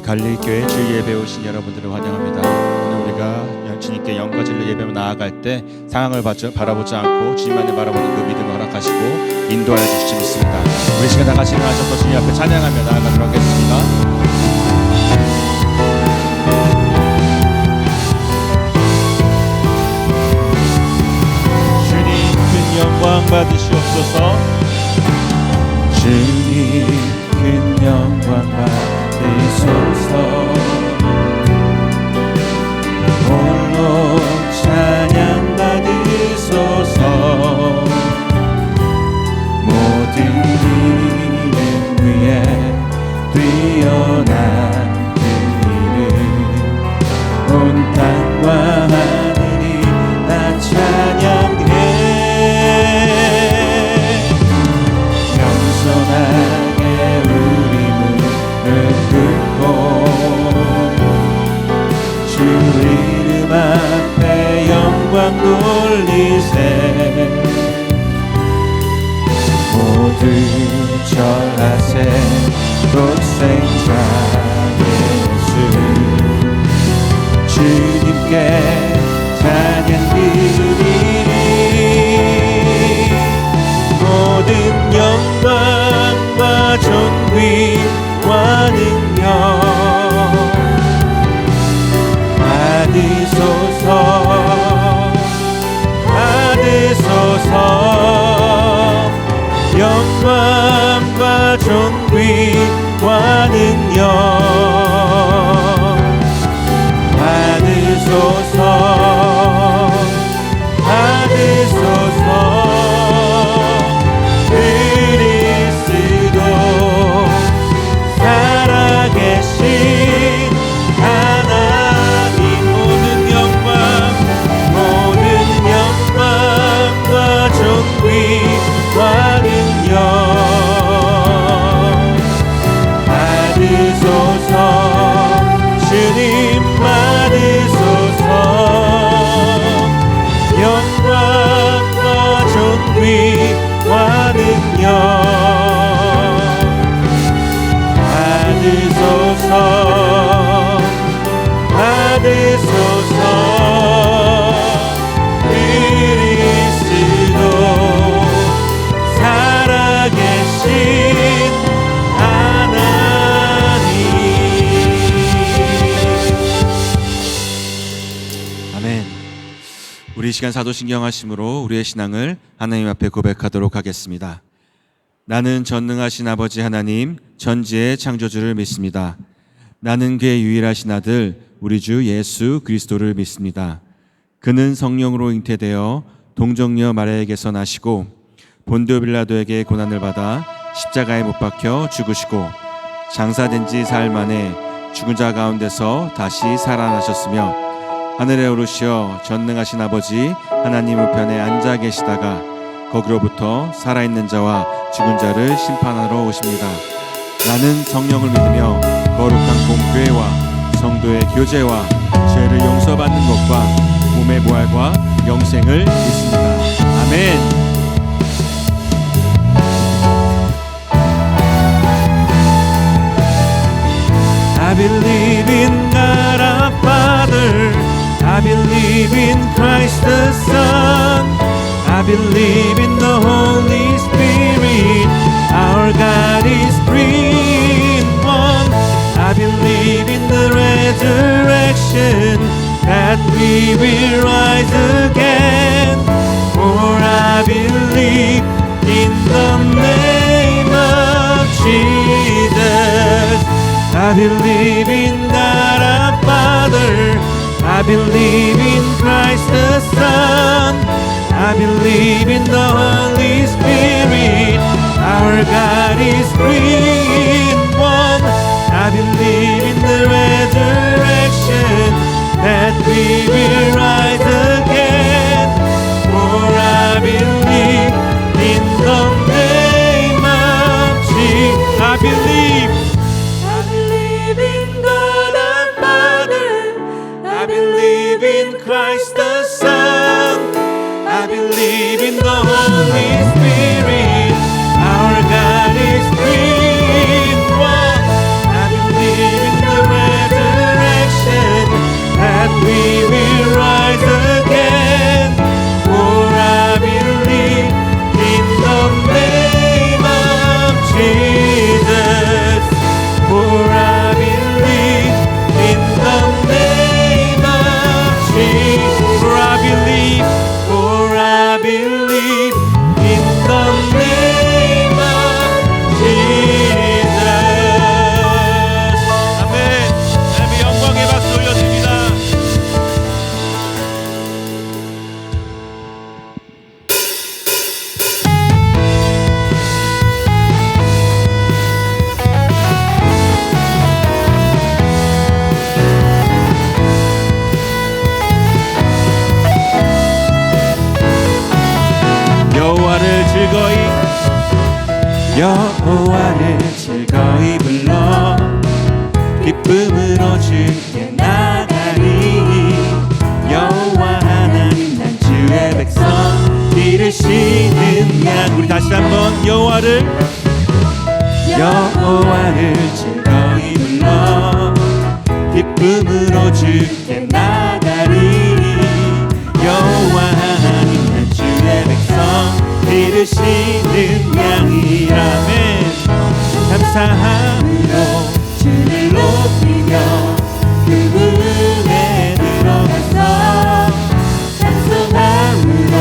갈릴교회 주 예배 오신 여러분들을 환영합니다. 오늘 우리가 주님께 영과 진리로 예배로 나아갈 때 상황을 바라보지 않고 주님만을 바라보는 그 믿음을 허락하시고 인도하여 주실 줄 믿습니다. 우리 시간 다 같이 일어나셔서 주님 앞에 찬양하며 나아가도록 하겠습니다. 주님 큰 영광 받으시옵소서. 주님 큰 영광 받으소서. 홀로 찬양 받으소서. 모든 이름 위에 뛰어난 그 이름, 온 땅과 하늘이 다 찬양해. 겸손하게 우리 무릎 꿇고 주 이름 앞에 영광 돌리세. 모두 절하세. 독생자 예수 주님께 찬양 드리리. 모든 영광과 존귀와 능력 받으소서. 받으소서. 영광과 존귀와 능력 받으소서. 받으소서. 그리스도 살아계신 하나님, 모든 영광과 존귀와 능력 받으소서. 주님 받으소서. 영광과 존귀와 능력 받으소서. 받으소서. 그리스도 살아계신 하나님. 아멘. 우리 시간 사도신경 하심으로 우리의 신앙을 하나님 앞에 고백하도록 하겠습니다. 나는 전능하신 아버지 하나님, 전지의 창조주를 믿습니다. 나는 그의 유일하신 아들 우리 주 예수 그리스도를 믿습니다. 그는 성령으로 잉태되어 동정녀 마리아에게서 나시고 본디오 빌라도에게 고난을 받아 십자가에 못 박혀 죽으시고 장사된 지 사흘 만에 죽은 자 가운데서 다시 살아나셨으며 하늘에 오르시어 전능하신 아버지 하나님 우편에 앉아 계시다가 거기로부터 살아있는 자와 죽은 자를 심판하러 오십니다. 나는 성령을 믿으며 거룩한 공교회와 성도의 교제와 죄를 용서받는 것과 몸의 부활과 영생을 믿습니다. 아멘. I believe in God our Father. I believe in Christ the Son. I believe in the Holy Spirit. Our God is three in one. I believe in the resurrection, that we will rise again. For I believe in the name of Jesus. I believe in God our Father. I believe in Christ the Son. I believe in the Holy Spirit. Our God is three in one. I believe in the resurrection, that we will rise again. For I believe in the name of Jesus. I believe in God our Father. I believe in Christ the Son. I believe in the Holy Spirit. 여호와를 즐거이 불러 기쁨으로 주께 나가리. 여호와 하나님 난 주의 백성 기르시는 양. 우리 다시 한번 여호와를 즐거이 불러 기쁨으로 주께 나가리. 여호와 하나님 난 주의 백성 기르시는 양이라면 감사함으로 주를 높이며 그 문에 들어가서 찬송함으로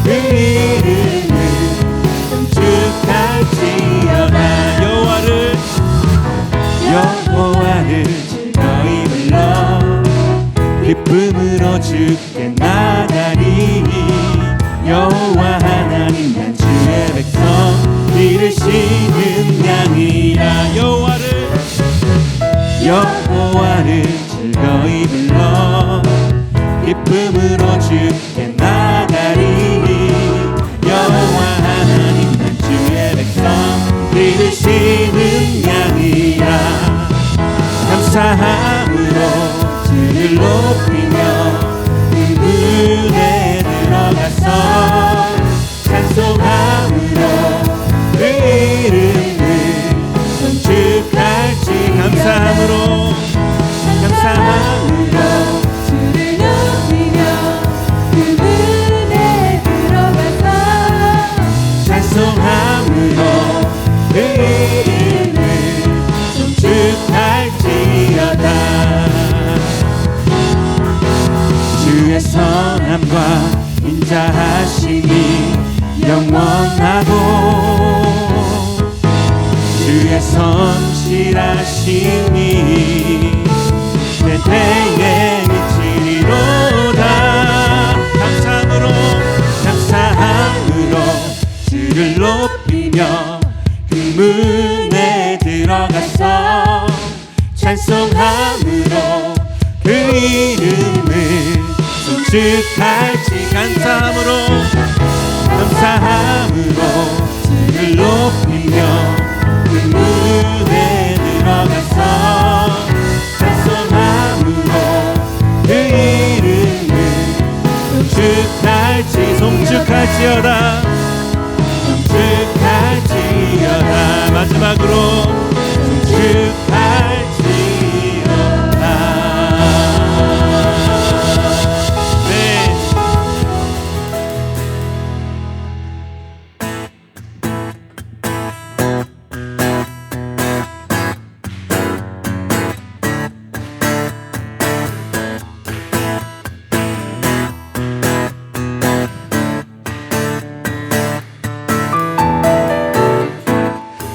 그 이름을 송축할지어다. 여호와를 즐거이 불러 기쁨으로 주께 나가리. 여호와 하나님 난 주의 백성 기르시는 양이라. 여호와를 즐거이 불러 기쁨으로 주께 나가리. 여호와 하나님 난 주의 백성 기르시는 양이라. 감사함으로 주를 높이며 그 문에 들어가서 찬송함으로 그 이름을 송축할지. 감사함으로 주를 높이며 그 문에 들어가서 찬송함으로 그 이름을 송축할지어다. 주의 선함과 인자하심이 영원하고 주의 성실하심이 대대에 미치리로다. 감사함으로 주를 높이며 그 문에 들어가서 찬송함으로 그 이름을 송축할지. 감사함으로 주를 높이며 그 문에 들어가서 찬송함으로 그 이름을 송축할지어다. 마지막으로 송축할지어다. 네.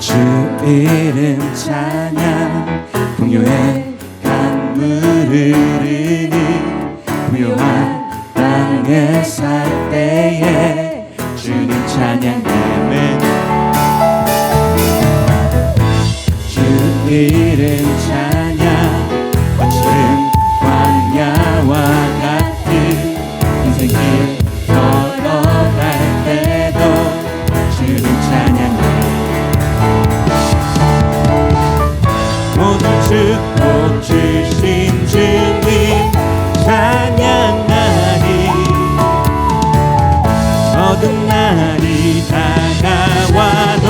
주 이름 찬양 풍요의 강물을 흐르는 부요한 땅에 살 때에 주님 찬양하면 주 이름 찬양 거칠은 광야와 같은 인생길 걸어갈 때도 주님 찬양해. 모든 축복 주신 주님 찬양하리. 어두운 날이 다가와도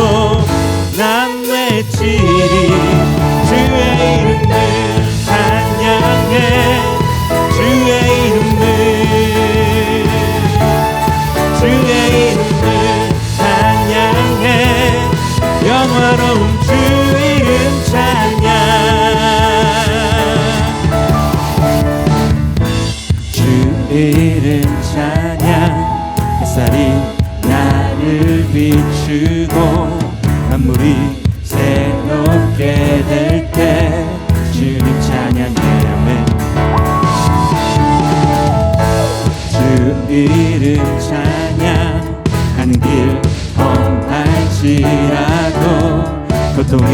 난 외치리. 주의 이름을 찬양해. 주의 이름을 찬양해. 영화로운 주 이름 찬양. 주 이름 찬양. 햇살이 나를 비추고 만물이 새롭게 될 때 주님 찬양해. 아멘. 주 이름 찬양. 가는 길 험할지라도 고통이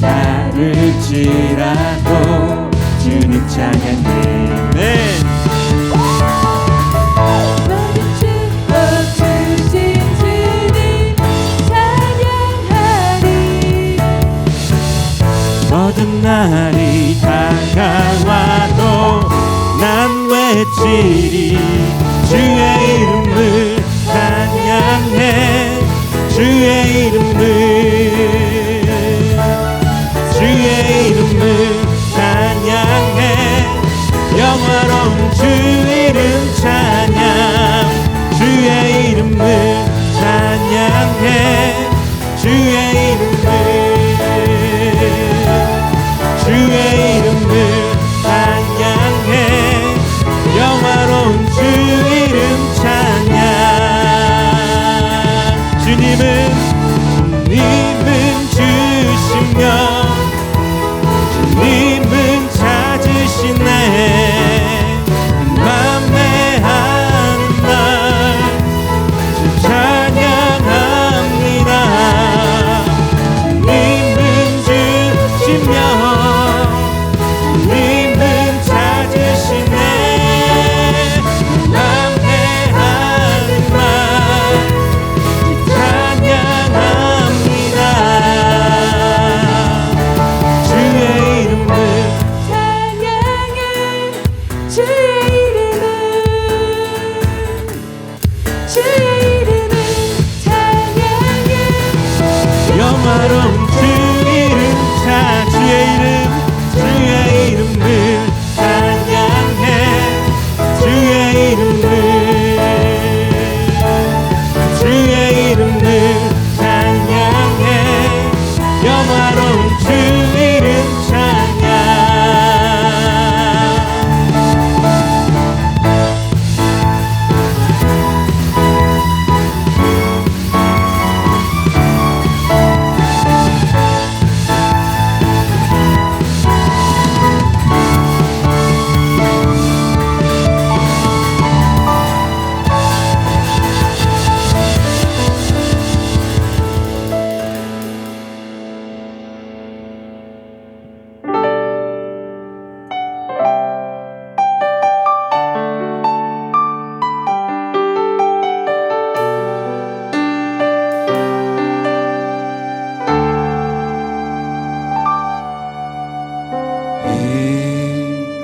따를지라도 주님 찬양해. 네. 모든 축복 주신 주님 찬양하리. 어두운 날이 다가와도 난 외치리 주의 이름을 찬양해 주의 이름을 찬양해 영화로운 주 이름 찬양 주의 이름을 찬양해 주의 이름을 찬양해 영화로운 주 이름 찬양 주님은 주시며 주님은 찾으시네 만매하는 날 주 찬양합니다 주님은 주시며 주님은 찾으시네 만매하는 날 주 찬양합니다 주의 이름을 찬양해 주의 이름을 찬양해 영화로운 주 이름 주의 이름을 찬양해 주의 이름을 찬양해 영화로운 주 이름 찬양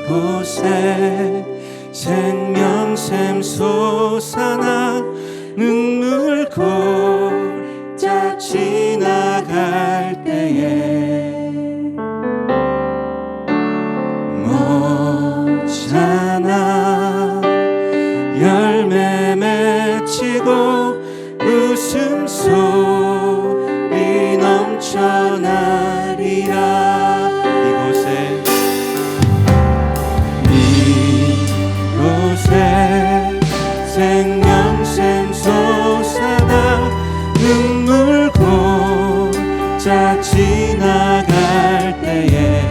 이곳에 생명샘 솟아나 눈물 골짜 지나갈 때에 모자나 열매 맺히고 웃음소리 넘쳐나리라 이곳에 생명샘 솟아나 눈물 골짜 지나갈 때에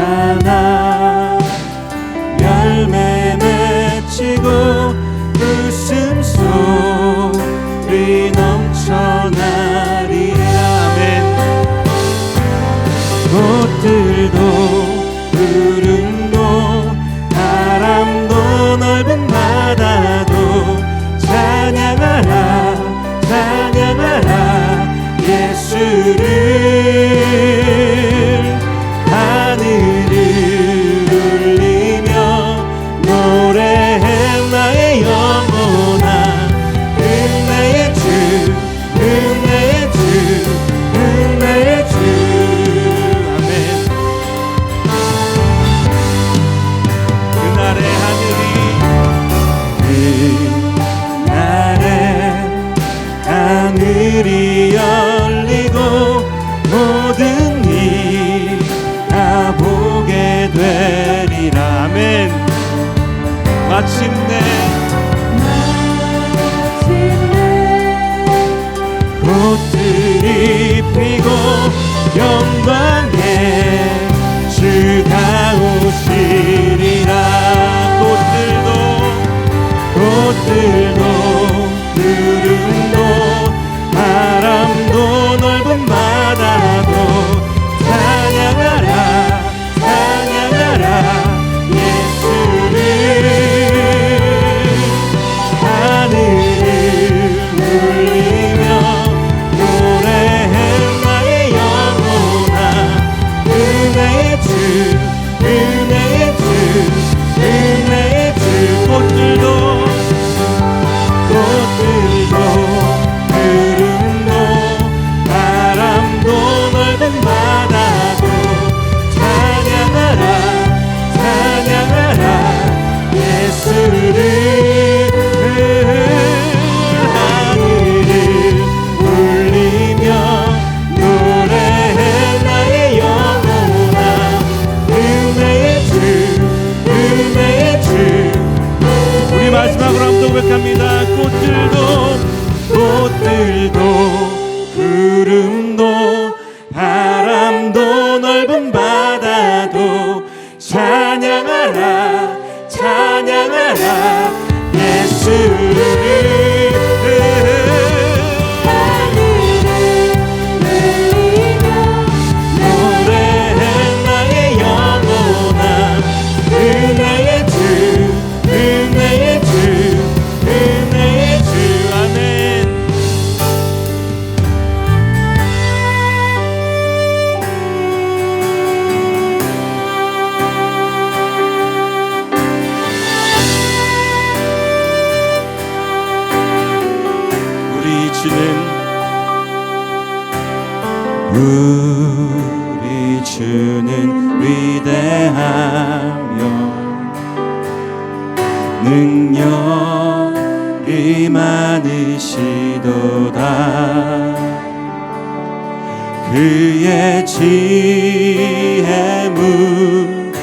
너잖아 열매 맺히고 웃음소리 넘쳐나리라 아멘 꽃들도 푸른도 바람도 넓은 바다도 찬양하라 예수를 하늘을 울리며 노래해 나의 영혼아 은혜의 주 아멘 그날의 하늘이 열리고 모든 이 다 보게 되리라 아멘 마침내 꽃들이 피고 영광의 주가 오시리라 꽃들도 푸른도 바람도 넓은 바다도 찬양하라 예수를 하늘을 울리며 고백합니다. 꽃들도 구름도 바람도 넓은 바다도 찬양하라 찬양하라 예수를. 우리 주는 위대하며 능력이 많으시도다. 그의 지혜 무궁하며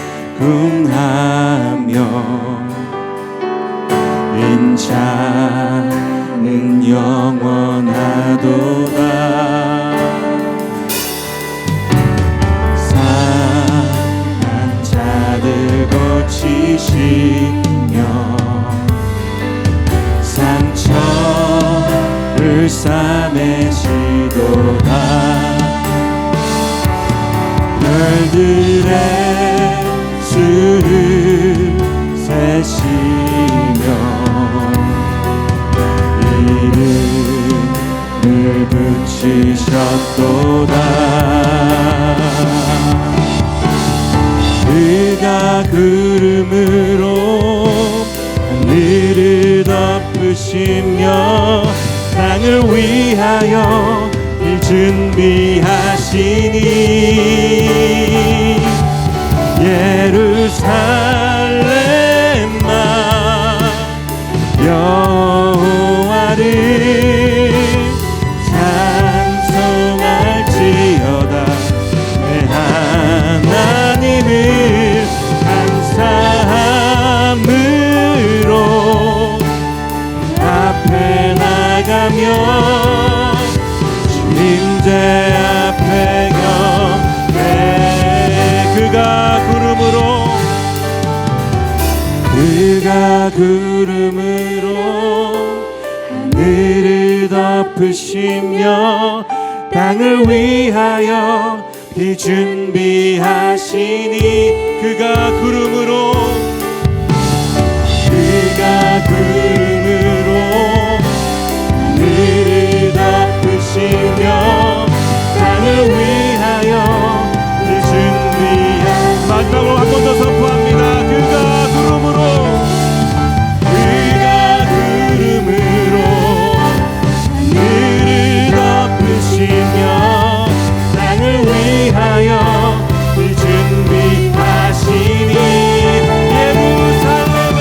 인자는 영원하도다. 고치시며 상처를 싸매시도다. 별들의 수를 세시며 이름을 붙이셨도다. 그가 구름으로 하늘을 덮으시며 땅을 위하여 길 준비하시니 예루살렘아 여호와를 찬송할지어다. 내 하나님을 감사함으로 앞에 나가며 주님제 앞에 경배. 그가 구름으로 하늘을 덮으시며 땅을 위하여 비 준비하시니 그가 구름으로 하늘을 덮으시며 땅을 위하여 비 마지막으로 한 번 더 선포합니다. 그가 구름으로 하늘을 덮으시며 땅을 위하여 그 준비하시니 예루살렘아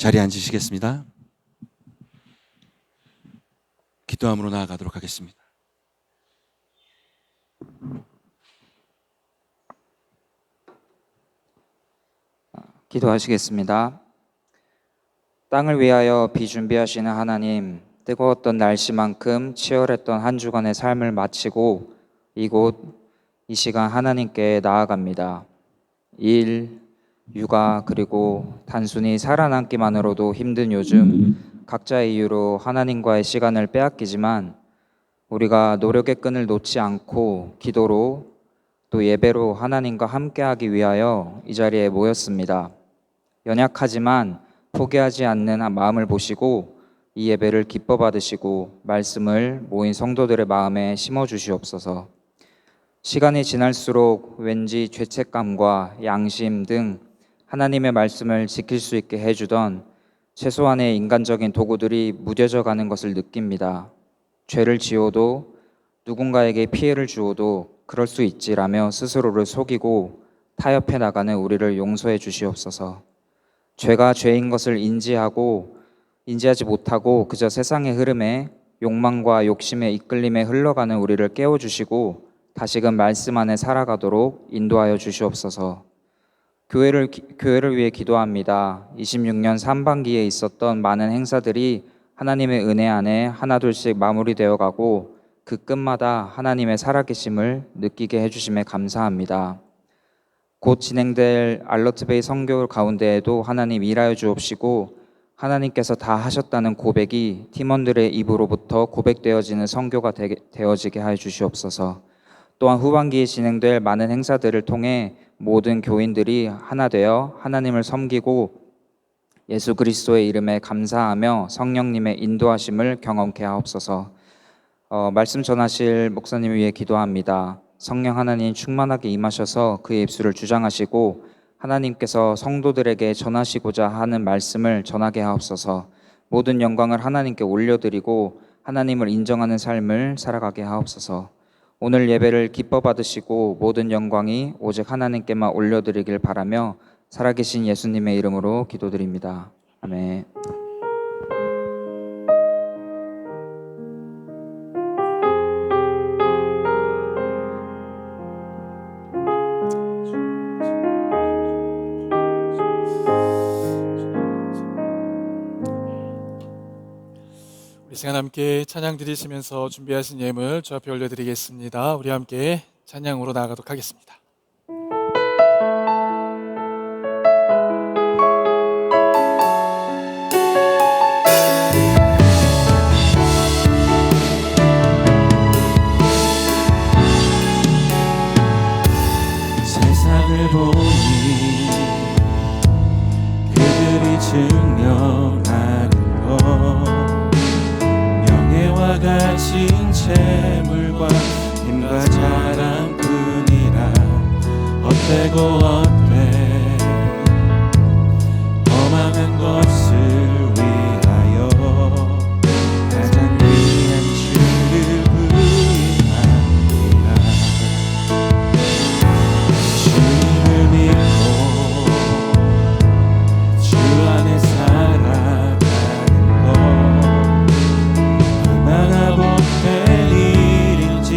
자리에 앉으시겠습니다. 기도함으로 나아가도록 하겠습니다. 기도하시겠습니다. 땅을 위하여 비 준비하시는 하나님, 뜨거웠던 날씨만큼 치열했던 한 주간의 삶을 마치고 이곳 이 시간 하나님께 나아갑니다. 일, 육아, 그리고 단순히 살아남기만으로도 힘든 요즘 각자의 이유로 하나님과의 시간을 빼앗기지만 우리가 노력의 끈을 놓지 않고 기도로 또 예배로 하나님과 함께하기 위하여 이 자리에 모였습니다. 연약하지만 포기하지 않는 마음을 보시고 이 예배를 기뻐 받으시고 말씀을 모인 성도들의 마음에 심어 주시옵소서. 시간이 지날수록 왠지 죄책감과 양심 등 하나님의 말씀을 지킬 수 있게 해주던 최소한의 인간적인 도구들이 무뎌져 가는 것을 느낍니다. 죄를 지어도 누군가에게 피해를 주어도 그럴 수 있지라며 스스로를 속이고 타협해 나가는 우리를 용서해 주시옵소서. 죄가 죄인 것을 인지하지 못하고 그저 세상의 흐름에 욕망과 욕심의 이끌림에 흘러가는 우리를 깨워주시고 다시금 말씀 안에 살아가도록 인도하여 주시옵소서. 교회를 위해 기도합니다. 26년 상반기에 있었던 많은 행사들이 하나님의 은혜 안에 하나둘씩 마무리되어 가고 그 끝마다 하나님의 살아계심을 느끼게 해주심에 감사합니다. 곧 진행될 알러트베이 선교 가운데에도 하나님 일하여 주옵시고 하나님께서 다 하셨다는 고백이 팀원들의 입으로부터 고백되어지는 선교가 되어지게 하여 주시옵소서. 또한 후반기에 진행될 많은 행사들을 통해 모든 교인들이 하나 되어 하나님을 섬기고 예수 그리스도의 이름에 감사하며 성령님의 인도하심을 경험케 하옵소서. 말씀 전하실 목사님을 위해 기도합니다. 성령 하나님 충만하게 임하셔서 그의 입술을 주장하시고 하나님께서 성도들에게 전하시고자 하는 말씀을 전하게 하옵소서. 모든 영광을 하나님께 올려드리고 하나님을 인정하는 삶을 살아가게 하옵소서. 오늘 예배를 기뻐 받으시고 모든 영광이 오직 하나님께만 올려드리길 바라며 살아계신 예수님의 이름으로 기도드립니다. 아멘. 이 시간 함께 찬양 드리시면서 준비하신 예물 주 앞에 올려드리겠습니다. 우리 함께 찬양으로 나아가도록 하겠습니다. 세상을 보니 그들이 증명하는 것 명예와 가진 재물과 힘과 자랑뿐이라 헛되고 헛돼 허망한 것을 위하여 가장 귀한 주를 부인하리라. 주님을 믿고 주 안에 살아가는 것 얼마나 복된 일인지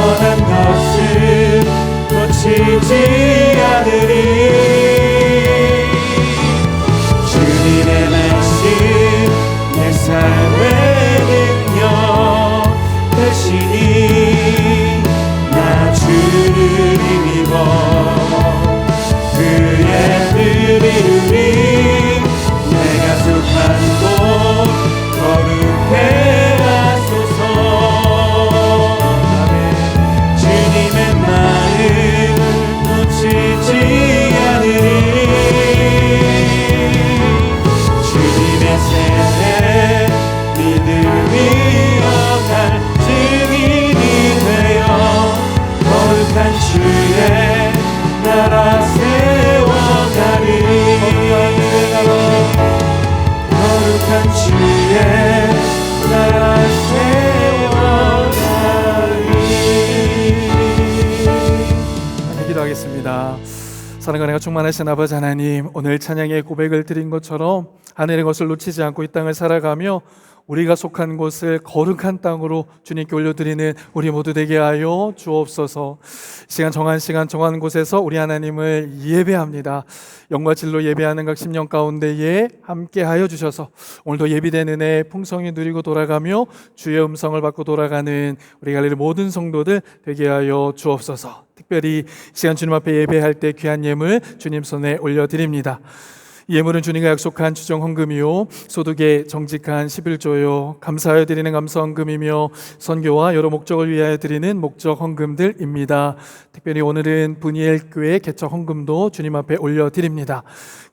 영원한 것을 놓치지 않으리. 주님의 말씀 내 삶의 능력 되시니 나 주를 힘입어 그의 뜻을 이루리. 내가 속한 곳 거룩해 하소서. 아멘. 주님의 마음 놓치지 않으리. 주님의 세대 믿음이 어갈 증인이 되어 거룩한 주의 나라 세워가리. 거룩한 주의 나라 세워가리. 기도하겠습니다. 사랑과 은혜가 충만하신 아버지 하나님, 오늘 찬양의 고백을 드린 것처럼 하늘의 것을 놓치지 않고 이 땅을 살아가며 우리가 속한 곳을 거룩한 땅으로 주님께 올려드리는 우리 모두 되게 하여 주옵소서. 시간 정한 곳에서 우리 하나님을 예배합니다. 영과 진로 예배하는 각 10년 가운데에 함께 하여 주셔서 오늘도 예비된 은혜 풍성히 누리고 돌아가며 주의 음성을 받고 돌아가는 우리 갈릴리 모든 성도들 되게 하여 주옵소서. 특별히 시간 주님 앞에 예배할 때 귀한 예물 주님 손에 올려드립니다. 이 예물은 주님과 약속한 추정 헌금이요 소득의 정직한 11조요 감사하여 드리는 감사 헌금이며 선교와 여러 목적을 위하여 드리는 목적 헌금들입니다. 특별히 오늘은 분이엘 교회 개척 헌금도 주님 앞에 올려드립니다.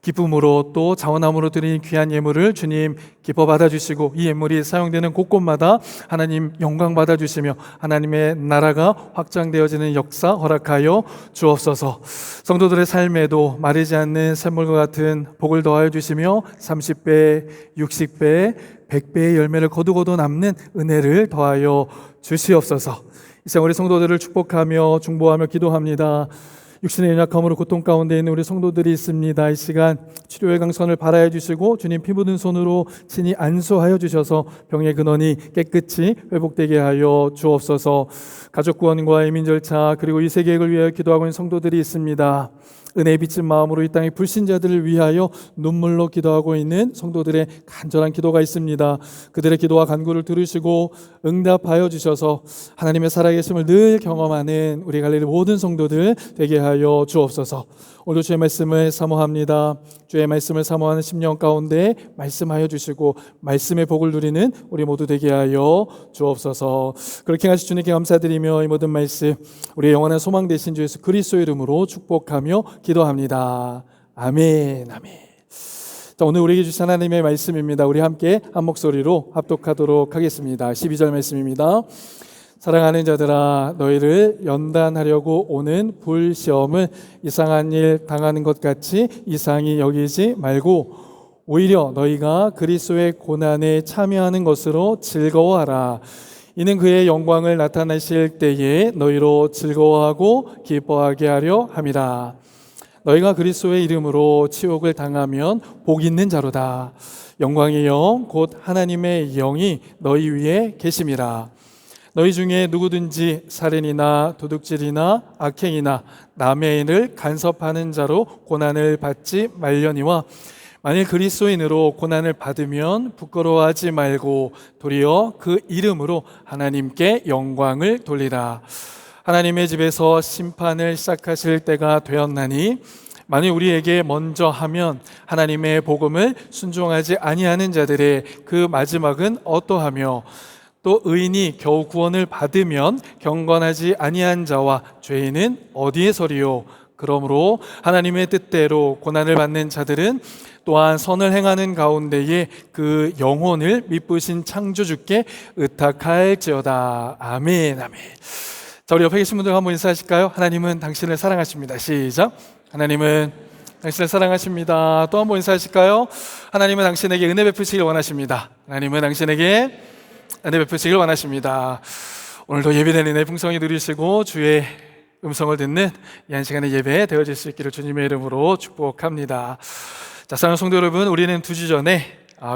기쁨으로 또 자원함으로 드리는 귀한 예물을 주님 기뻐 받아주시고 이 예물이 사용되는 곳곳마다 하나님 영광 받아주시며 하나님의 나라가 확장되어지는 역사 허락하여 주옵소서. 성도들의 삶에도 마르지 않는 샘물과 같은 복을 더하여 주시며 30배, 60배, 100배의 열매를 거두고도 남는 은혜를 더하여 주시옵소서. 이 시간 우리 성도들을 축복하며 중보하며 기도합니다. 육신의 연약함으로 고통 가운데 있는 우리 성도들이 있습니다. 이 시간 치료의 강선을 바라해 주시고 주님 피 묻은 손으로 친히 안수하여 주셔서 병의 근원이 깨끗이 회복되게 하여 주옵소서. 가족 구원과 이민 절차 그리고 이 세계를 위하여 기도하고 있는 성도들이 있습니다. 은혜에 비친 마음으로 이 땅의 불신자들을 위하여 눈물로 기도하고 있는 성도들의 간절한 기도가 있습니다. 그들의 기도와 간구를 들으시고 응답하여 주셔서 하나님의 살아계심을 늘 경험하는 우리 갈릴리 모든 성도들 되게 하여 주옵소서. 오늘도 주의 말씀을 사모합니다. 주의 말씀을 사모하는 10년 가운데 말씀하여 주시고 말씀의 복을 누리는 우리 모두 되게 하여 주옵소서. 그렇게 하시 주님께 감사드리며 이 모든 말씀 우리의 영원한 소망 되신 주 예수 그리스도의 이름으로 축복하며 기도합니다. 아멘. 아멘. 자, 오늘 우리에게 주신 하나님의 말씀입니다. 우리 함께 한 목소리로 합독하도록 하겠습니다. 12절 말씀입니다. 사랑하는 자들아, 너희를 연단하려고 오는 불시험을 이상한 일 당하는 것 같이 이상히 여기지 말고 오히려 너희가 그리스도의 고난에 참여하는 것으로 즐거워하라. 이는 그의 영광을 나타내실 때에 너희로 즐거워하고 기뻐하게 하려 함이라. 너희가 그리스도의 이름으로 치욕을 당하면 복 있는 자로다. 영광의 영 곧 하나님의 영이 너희 위에 계심이라. 너희 중에 누구든지 살인이나 도둑질이나 악행이나 남의 인을 간섭하는 자로 고난을 받지 말려니와 만일 그리스도인으로 고난을 받으면 부끄러워하지 말고 도리어 그 이름으로 하나님께 영광을 돌리라. 하나님의 집에서 심판을 시작하실 때가 되었나니 만일 우리에게 먼저 하면 하나님의 복음을 순종하지 아니하는 자들의 그 마지막은 어떠하며 또 의인이 겨우 구원을 받으면 경건하지 아니한 자와 죄인은 어디에 서리요. 그러므로 하나님의 뜻대로 고난을 받는 자들은 또한 선을 행하는 가운데에 그 영혼을 미쁘신 창조주께 의탁할지어다. 아멘. 아멘. 자, 우리 옆에 계신 분들 한번 인사하실까요? 하나님은 당신을 사랑하십니다. 시작. 하나님은 당신을 사랑하십니다. 또 한번 인사하실까요? 하나님은 당신에게 은혜 베푸시길 원하십니다. 하나님은 당신에게 은혜 베푸시길 원하십니다. 오늘도 예배된 은혜 풍성히 누리시고 주의 음성을 듣는 이 한 시간의 예배 되어질 수 있기를 주님의 이름으로 축복합니다. 자, 사랑하는 성도 여러분, 우리는 2주 전에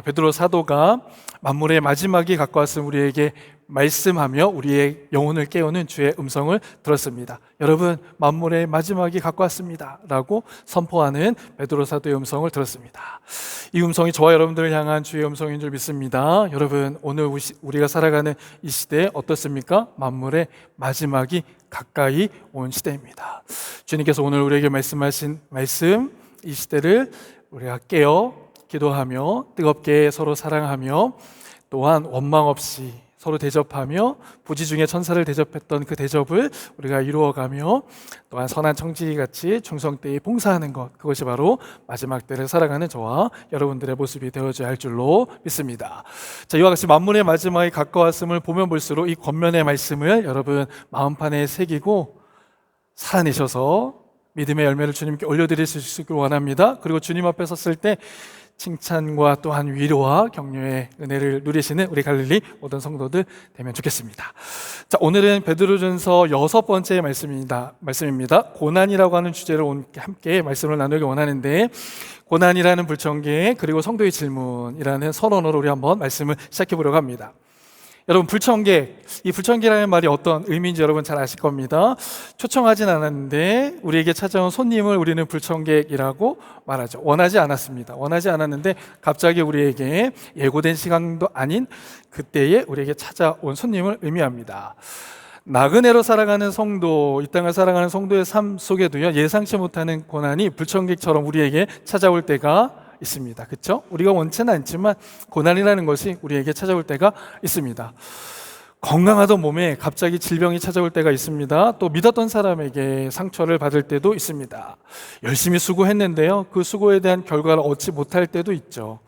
베드로 사도가 만물의 마지막이 가까웠음 우리에게 말씀하며 우리의 영혼을 깨우는 주의 음성을 들었습니다. 여러분, 만물의 마지막이 가까웠습니다 라고 선포하는 베드로 사도의 음성을 들었습니다. 이 음성이 저와 여러분들을 향한 주의 음성인 줄 믿습니다. 여러분, 오늘 우리가 살아가는 이 시대 어떻습니까? 만물의 마지막이 가까이 온 시대입니다. 주님께서 오늘 우리에게 말씀하신 말씀, 이 시대를 우리가 깨어 기도하며 뜨겁게 서로 사랑하며 또한 원망 없이 서로 대접하며 부지 중에 천사를 대접했던 그 대접을 우리가 이루어가며 또한 선한 청지기같이 충성되이 봉사하는 것, 그것이 바로 마지막 때를 살아가는 저와 여러분들의 모습이 되어져야 할 줄로 믿습니다. 자, 이와 같이 만물의 마지막이 가까웠음을 보면 볼수록 이 권면의 말씀을 여러분 마음판에 새기고 살아내셔서 믿음의 열매를 주님께 올려드릴 수 있기를 원합니다. 그리고 주님 앞에 섰을 때 칭찬과 또한 위로와 격려의 은혜를 누리시는 우리 갈릴리 모든 성도들 되면 좋겠습니다. 자, 오늘은 베드로전서 6번째 말씀입니다. 고난이라고 하는 주제로 함께 말씀을 나누기 원하는데, 고난이라는 불청객 그리고 성도의 질문이라는 선언으로 우리 한번 말씀을 시작해 보려고 합니다. 여러분, 불청객, 이 불청객이라는 말이 어떤 의미인지 여러분 잘 아실 겁니다. 초청하진 않았는데 우리에게 찾아온 손님을 우리는 불청객이라고 말하죠. 원하지 않았습니다. 원하지 않았는데 갑자기 우리에게 예고된 시간도 아닌 그때에 우리에게 찾아온 손님을 의미합니다. 나그네로 살아가는 성도, 이 땅을 살아가는 성도의 삶 속에도요, 예상치 못하는 고난이 불청객처럼 우리에게 찾아올 때가 있습니다. 그렇죠? 우리가 원치는 않지만 고난이라는 것이 우리에게 찾아올 때가 있습니다. 건강하던 몸에 갑자기 질병이 찾아올 때가 있습니다. 또 믿었던 사람에게 상처를 받을 때도 있습니다. 열심히 수고했는데요, 그 수고에 대한 결과를 얻지 못할 때도 있죠.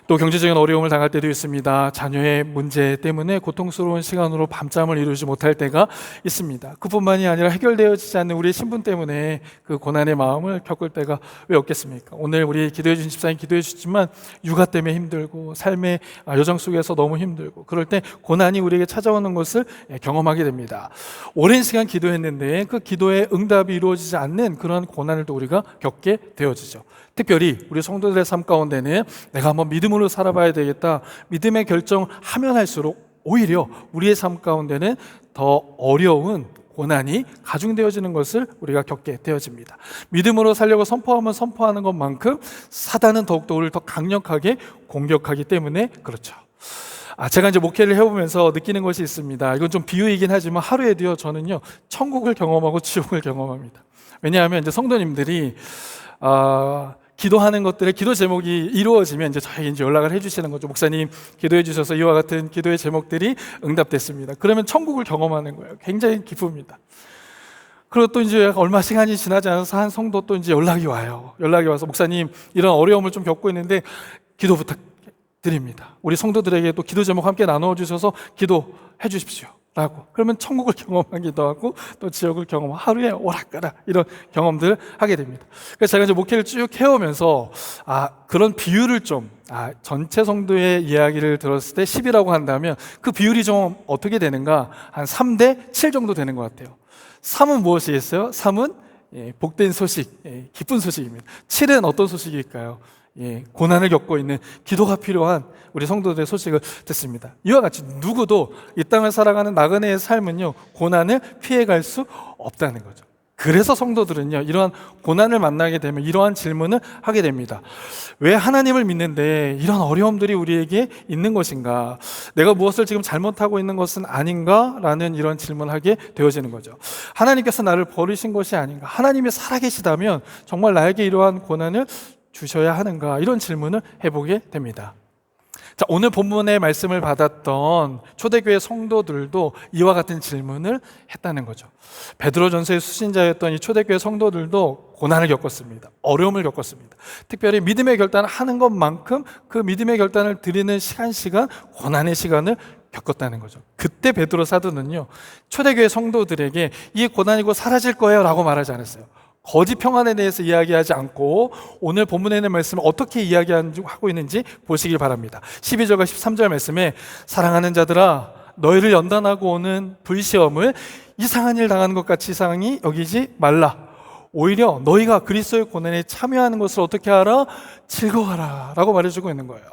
또 경제적인 어려움을 당할 때도 있습니다. 자녀의 문제 때문에 고통스러운 시간으로 밤잠을 이루지 못할 때가 있습니다. 그뿐만이 아니라 해결되어지지 않는 우리의 신분 때문에 그 고난의 마음을 겪을 때가 왜 없겠습니까? 오늘 우리 기도해 주신 집사님 기도해 주시지만 육아 때문에 힘들고 삶의 여정 속에서 너무 힘들고 그럴 때 고난이 우리에게 찾아오는 것을 경험하게 됩니다. 오랜 시간 기도했는데 그 기도의 응답이 이루어지지 않는 그런 고난을 또 우리가 겪게 되어지죠. 특별히 우리 성도들의 삶 가운데는 내가 한번 믿음으로 살아봐야 되겠다, 믿음의 결정하면 할수록 오히려 우리의 삶 가운데는 더 어려운 고난이 가중되어지는 것을 우리가 겪게 되어집니다. 믿음으로 살려고 선포하면 선포하는 것만큼 사단은 더욱더 우리를 더 강력하게 공격하기 때문에 그렇죠. 제가 이제 목회를 해보면서 느끼는 것이 있습니다. 이건 좀 비유이긴 하지만 하루에도요, 저는요, 천국을 경험하고 지옥을 경험합니다. 왜냐하면 이제 성도님들이 기도하는 것들의 기도 제목이 이루어지면 이제 저에게 이제 연락을 해주시는 거죠. 목사님 기도해 주셔서 이와 같은 기도의 제목들이 응답됐습니다. 그러면 천국을 경험하는 거예요. 굉장히 기쁩니다. 그리고 또 이제 얼마 시간이 지나지 않아서 한 성도 또 이제 연락이 와요. 연락이 와서 목사님 이런 어려움을 좀 겪고 있는데 기도 부탁드립니다. 우리 성도들에게 또 기도 제목 함께 나누어 주셔서 기도해 주십시오 라고. 그러면 천국을 경험하기도 하고 또 지옥을 경험하고 하루에 오락가락 이런 경험들을 하게 됩니다. 그래서 제가 이제 목회를 쭉 해오면서 그런 비율을 좀 전체 성도의 이야기를 들었을 때 10이라고 한다면 그 비율이 좀 어떻게 되는가, 한 3대 7 정도 되는 것 같아요. 3은 무엇이겠어요? 3은 복된 소식, 기쁜 소식입니다. 7은 어떤 소식일까요? 고난을 겪고 있는 기도가 필요한 우리 성도들의 소식을 듣습니다. 이와 같이 누구도 이 땅을 살아가는 나그네의 삶은요, 고난을 피해갈 수 없다는 거죠. 그래서 성도들은요, 이러한 고난을 만나게 되면 이러한 질문을 하게 됩니다. 왜 하나님을 믿는데 이런 어려움들이 우리에게 있는 것인가? 내가 무엇을 지금 잘못하고 있는 것은 아닌가? 라는 이런 질문을 하게 되어지는 거죠. 하나님께서 나를 버리신 것이 아닌가? 하나님이 살아계시다면 정말 나에게 이러한 고난을 주셔야 하는가? 이런 질문을 해보게 됩니다. 자, 오늘 본문의 말씀을 받았던 초대교회 성도들도 이와 같은 질문을 했다는 거죠. 베드로전서의 수신자였던 이 초대교회 성도들도 고난을 겪었습니다. 어려움을 겪었습니다. 특별히 믿음의 결단을 하는 것만큼 그 믿음의 결단을 드리는 시간 고난의 시간을 겪었다는 거죠. 그때 베드로 사도는요, 초대교회 성도들에게 이 고난이 곧 사라질 거예요 라고 말하지 않았어요. 거짓 평안에 대해서 이야기하지 않고 오늘 본문에 있는 말씀을 어떻게 이야기하고 있는지 보시길 바랍니다. 12절과 13절 말씀에 사랑하는 자들아, 너희를 연단하고 오는 불시험을 이상한 일 당하는 것 같이 이상히 여기지 말라. 오히려 너희가 그리스도의 고난에 참여하는 것을 어떻게 하라? 즐거워하라 라고 말해주고 있는 거예요.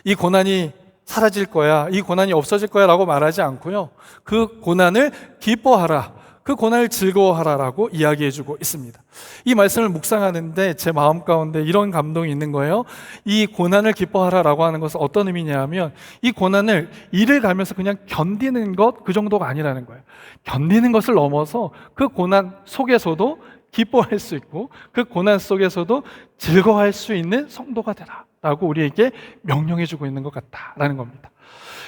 이 고난이 사라질 거야, 이 고난이 없어질 거야 라고 말하지 않고요, 그 고난을 기뻐하라, 그 고난을 즐거워하라라고 이야기해주고 있습니다. 이 말씀을 묵상하는데 제 마음 가운데 이런 감동이 있는 거예요. 이 고난을 기뻐하라라고 하는 것은 어떤 의미냐면, 이 고난을 일을 가면서 그냥 견디는 것, 그 정도가 아니라는 거예요. 견디는 것을 넘어서 그 고난 속에서도 기뻐할 수 있고, 그 고난 속에서도 즐거워할 수 있는 성도가 되라 라고 우리에게 명령해주고 있는 것 같다라는 겁니다.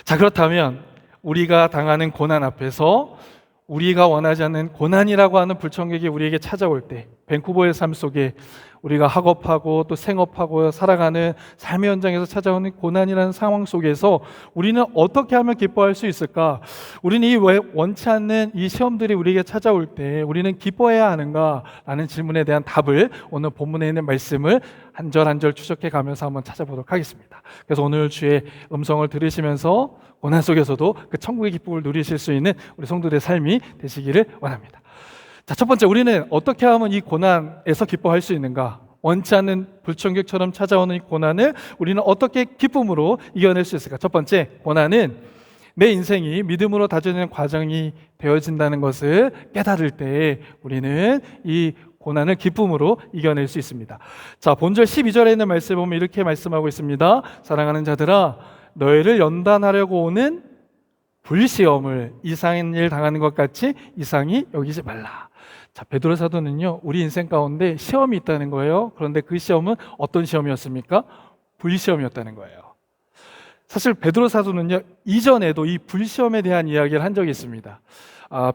자, 그렇다면 우리가 당하는 고난 앞에서 우리가 원하지 않는 고난이라고 하는 불청객이 우리에게 찾아올 때, 밴쿠버의 삶 속에 우리가 학업하고 또 생업하고 살아가는 삶의 현장에서 찾아오는 고난이라는 상황 속에서 우리는 어떻게 하면 기뻐할 수 있을까? 우리는 이 원치 않는 이 시험들이 우리에게 찾아올 때 우리는 기뻐해야 하는가? 라는 질문에 대한 답을 오늘 본문에 있는 말씀을 한 절 한 절 추적해 가면서 한번 찾아보도록 하겠습니다. 그래서 오늘 주의 음성을 들으시면서 고난 속에서도 그 천국의 기쁨을 누리실 수 있는 우리 성도들의 삶이 되시기를 원합니다. 자, 첫 번째, 우리는 어떻게 하면 이 고난에서 기뻐할 수 있는가? 원치 않는 불청객처럼 찾아오는 이 고난을 우리는 어떻게 기쁨으로 이겨낼 수 있을까? 첫 번째, 고난은 내 인생이 믿음으로 다져지는 과정이 되어진다는 것을 깨달을 때 우리는 이 고난을 기쁨으로 이겨낼 수 있습니다. 자, 본절 12절에 있는 말씀을 보면 이렇게 말씀하고 있습니다. 사랑하는 자들아, 너희를 연단하려고 오는 불시험을 이상한 일 당하는 것 같이 이상히 여기지 말라. 자, 베드로 사도는요, 우리 인생 가운데 시험이 있다는 거예요. 그런데 그 시험은 어떤 시험이었습니까? 불시험이었다는 거예요. 사실 베드로 사도는요, 이전에도 이 불시험에 대한 이야기를 한 적이 있습니다.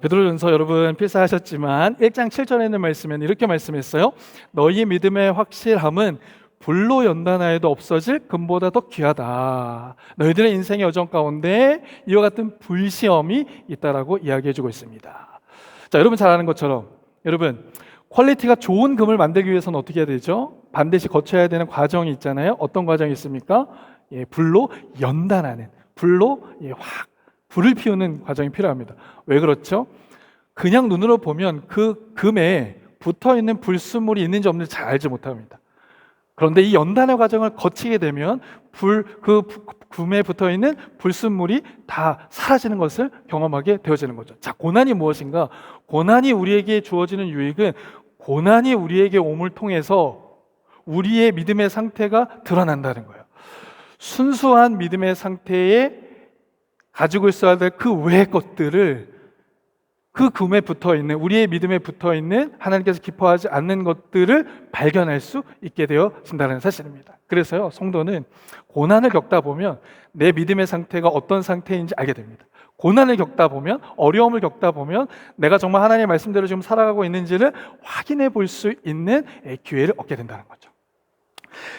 베드로전서 여러분 필사하셨지만 1장 7절에 있는 말씀에는 이렇게 말씀했어요. 너희 믿음의 확실함은 불로 연단하여도 없어질 금보다 더 귀하다. 너희들의 인생의 여정 가운데 이와 같은 불시험이 있다라고 이야기해주고 있습니다. 자, 여러분 잘 아는 것처럼 여러분, 퀄리티가 좋은 금을 만들기 위해서는 어떻게 해야 되죠? 반드시 거쳐야 되는 과정이 있잖아요. 어떤 과정이 있습니까? 불로 연단하는, 불로 불을 피우는 과정이 필요합니다. 왜 그렇죠? 그냥 눈으로 보면 그 금에 붙어있는 불순물이 있는지 없는지 잘 알지 못합니다. 그런데 이 연단의 과정을 거치게 되면 그 금에 붙어있는 불순물이 다 사라지는 것을 경험하게 되어지는 거죠. 자, 고난이 무엇인가? 고난이 우리에게 주어지는 유익은 고난이 우리에게 옴을 통해서 우리의 믿음의 상태가 드러난다는 거예요. 순수한 믿음의 상태에 가지고 있어야 될 그 외의 것들을, 그 금에 붙어있는, 우리의 믿음에 붙어있는 하나님께서 기뻐하지 않는 것들을 발견할 수 있게 되어진다는 사실입니다. 그래서요, 성도는 고난을 겪다 보면 내 믿음의 상태가 어떤 상태인지 알게 됩니다. 고난을 겪다 보면, 어려움을 겪다 보면 내가 정말 하나님의 말씀대로 지금 살아가고 있는지를 확인해 볼 수 있는 기회를 얻게 된다는 거죠.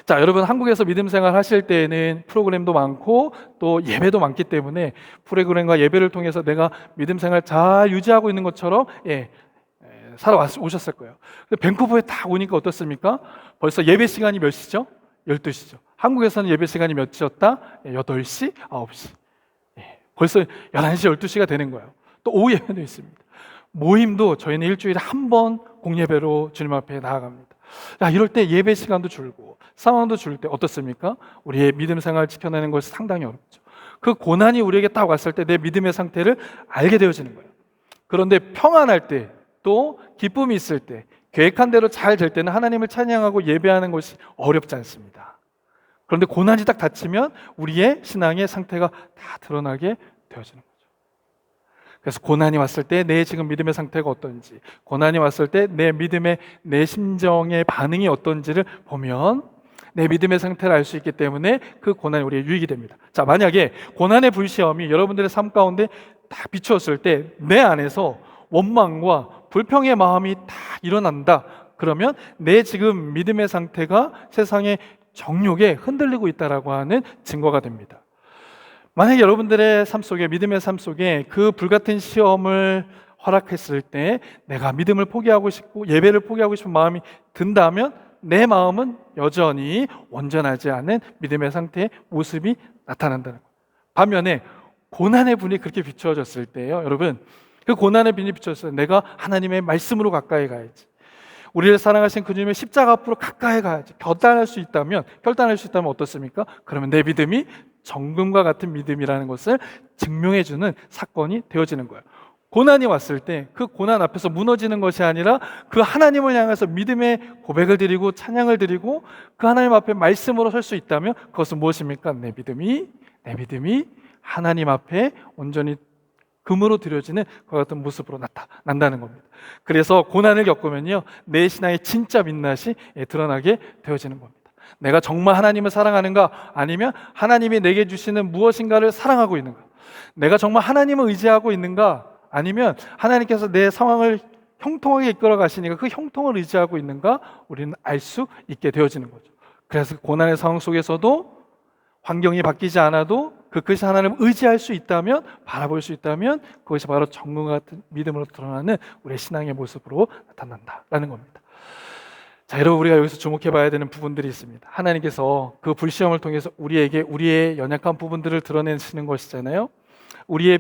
자, 여러분, 한국에서 믿음 생활 하실 때에는 프로그램도 많고 또 예배도 많기 때문에 프로그램과 예배를 통해서 내가 믿음 생활 잘 유지하고 있는 것처럼 살아오셨을 거예요. 근데 밴쿠버에 딱 오니까 어떻습니까? 벌써 예배 시간이 몇 시죠? 12시죠. 한국에서는 예배 시간이 몇 시였다? 8시, 9시. 벌써 11시, 12시가 되는 거예요. 또 오후 예배도 있습니다. 모임도 저희는 일주일에 한 번 공예배로 주님 앞에 나아갑니다. 자, 이럴 때 예배 시간도 줄고 상황도 줄 때 어떻습니까? 우리의 믿음 생활을 지켜내는 것이 상당히 어렵죠. 그 고난이 우리에게 딱 왔을 때 내 믿음의 상태를 알게 되어지는 거예요. 그런데 평안할 때, 또 기쁨이 있을 때, 계획한 대로 잘 될 때는 하나님을 찬양하고 예배하는 것이 어렵지 않습니다. 그런데 고난이 딱 닥치면 우리의 신앙의 상태가 다 드러나게 되어지는 거죠. 그래서 고난이 왔을 때 내 지금 믿음의 상태가 어떤지, 고난이 왔을 때 내 믿음의, 내 심정의 반응이 어떤지를 보면 내 믿음의 상태를 알 수 있기 때문에 그 고난이 우리의 유익이 됩니다. 자, 만약에 고난의 불시험이 여러분들의 삶 가운데 딱 비추었을 때 내 안에서 원망과 불평의 마음이 딱 일어난다. 그러면 내 지금 믿음의 상태가 세상의 정욕에 흔들리고 있다라고 하는 증거가 됩니다. 만약에 여러분들의 삶 속에, 믿음의 삶 속에 그 불같은 시험을 허락했을 때 내가 믿음을 포기하고 싶고 예배를 포기하고 싶은 마음이 든다면 내 마음은 여전히 온전하지 않은 믿음의 상태의 모습이 나타난다는 거예요. 반면에 고난의 분이 그렇게 비추어졌을 때요, 여러분, 그 고난의 빛이 비추어졌을 때 내가 하나님의 말씀으로 가까이 가야지, 우리를 사랑하신 그 주님의 십자가 앞으로 가까이 가야지. 결단할 수 있다면 어떻습니까? 그러면 내 믿음이 정금과 같은 믿음이라는 것을 증명해주는 사건이 되어지는 거예요. 고난이 왔을 때 그 고난 앞에서 무너지는 것이 아니라 그 하나님을 향해서 믿음의 고백을 드리고 찬양을 드리고 그 하나님 앞에 말씀으로 설 수 있다면 그것은 무엇입니까? 내 믿음이 하나님 앞에 온전히 금으로 드려지는 그와 같은 모습으로 나타난다는 겁니다. 그래서 고난을 겪으면요, 내 신앙의 진짜 민낯이 드러나게 되어지는 겁니다. 내가 정말 하나님을 사랑하는가, 아니면 하나님이 내게 주시는 무엇인가를 사랑하고 있는가, 내가 정말 하나님을 의지하고 있는가, 아니면 하나님께서 내 상황을 형통하게 이끌어 가시니까 그 형통을 의지하고 있는가, 우리는 알 수 있게 되어지는 거죠. 그래서 고난의 상황 속에서도 환경이 바뀌지 않아도 그것이 하나님을 의지할 수 있다면, 바라볼 수 있다면, 그것이 바로 정금과 같은 믿음으로 드러나는 우리의 신앙의 모습으로 나타난다라는 겁니다. 자, 여러분, 우리가 여기서 주목해 봐야 되는 부분들이 있습니다. 하나님께서 그 불시험을 통해서 우리에게 우리의 연약한 부분들을 드러내시는 것이잖아요. 우리의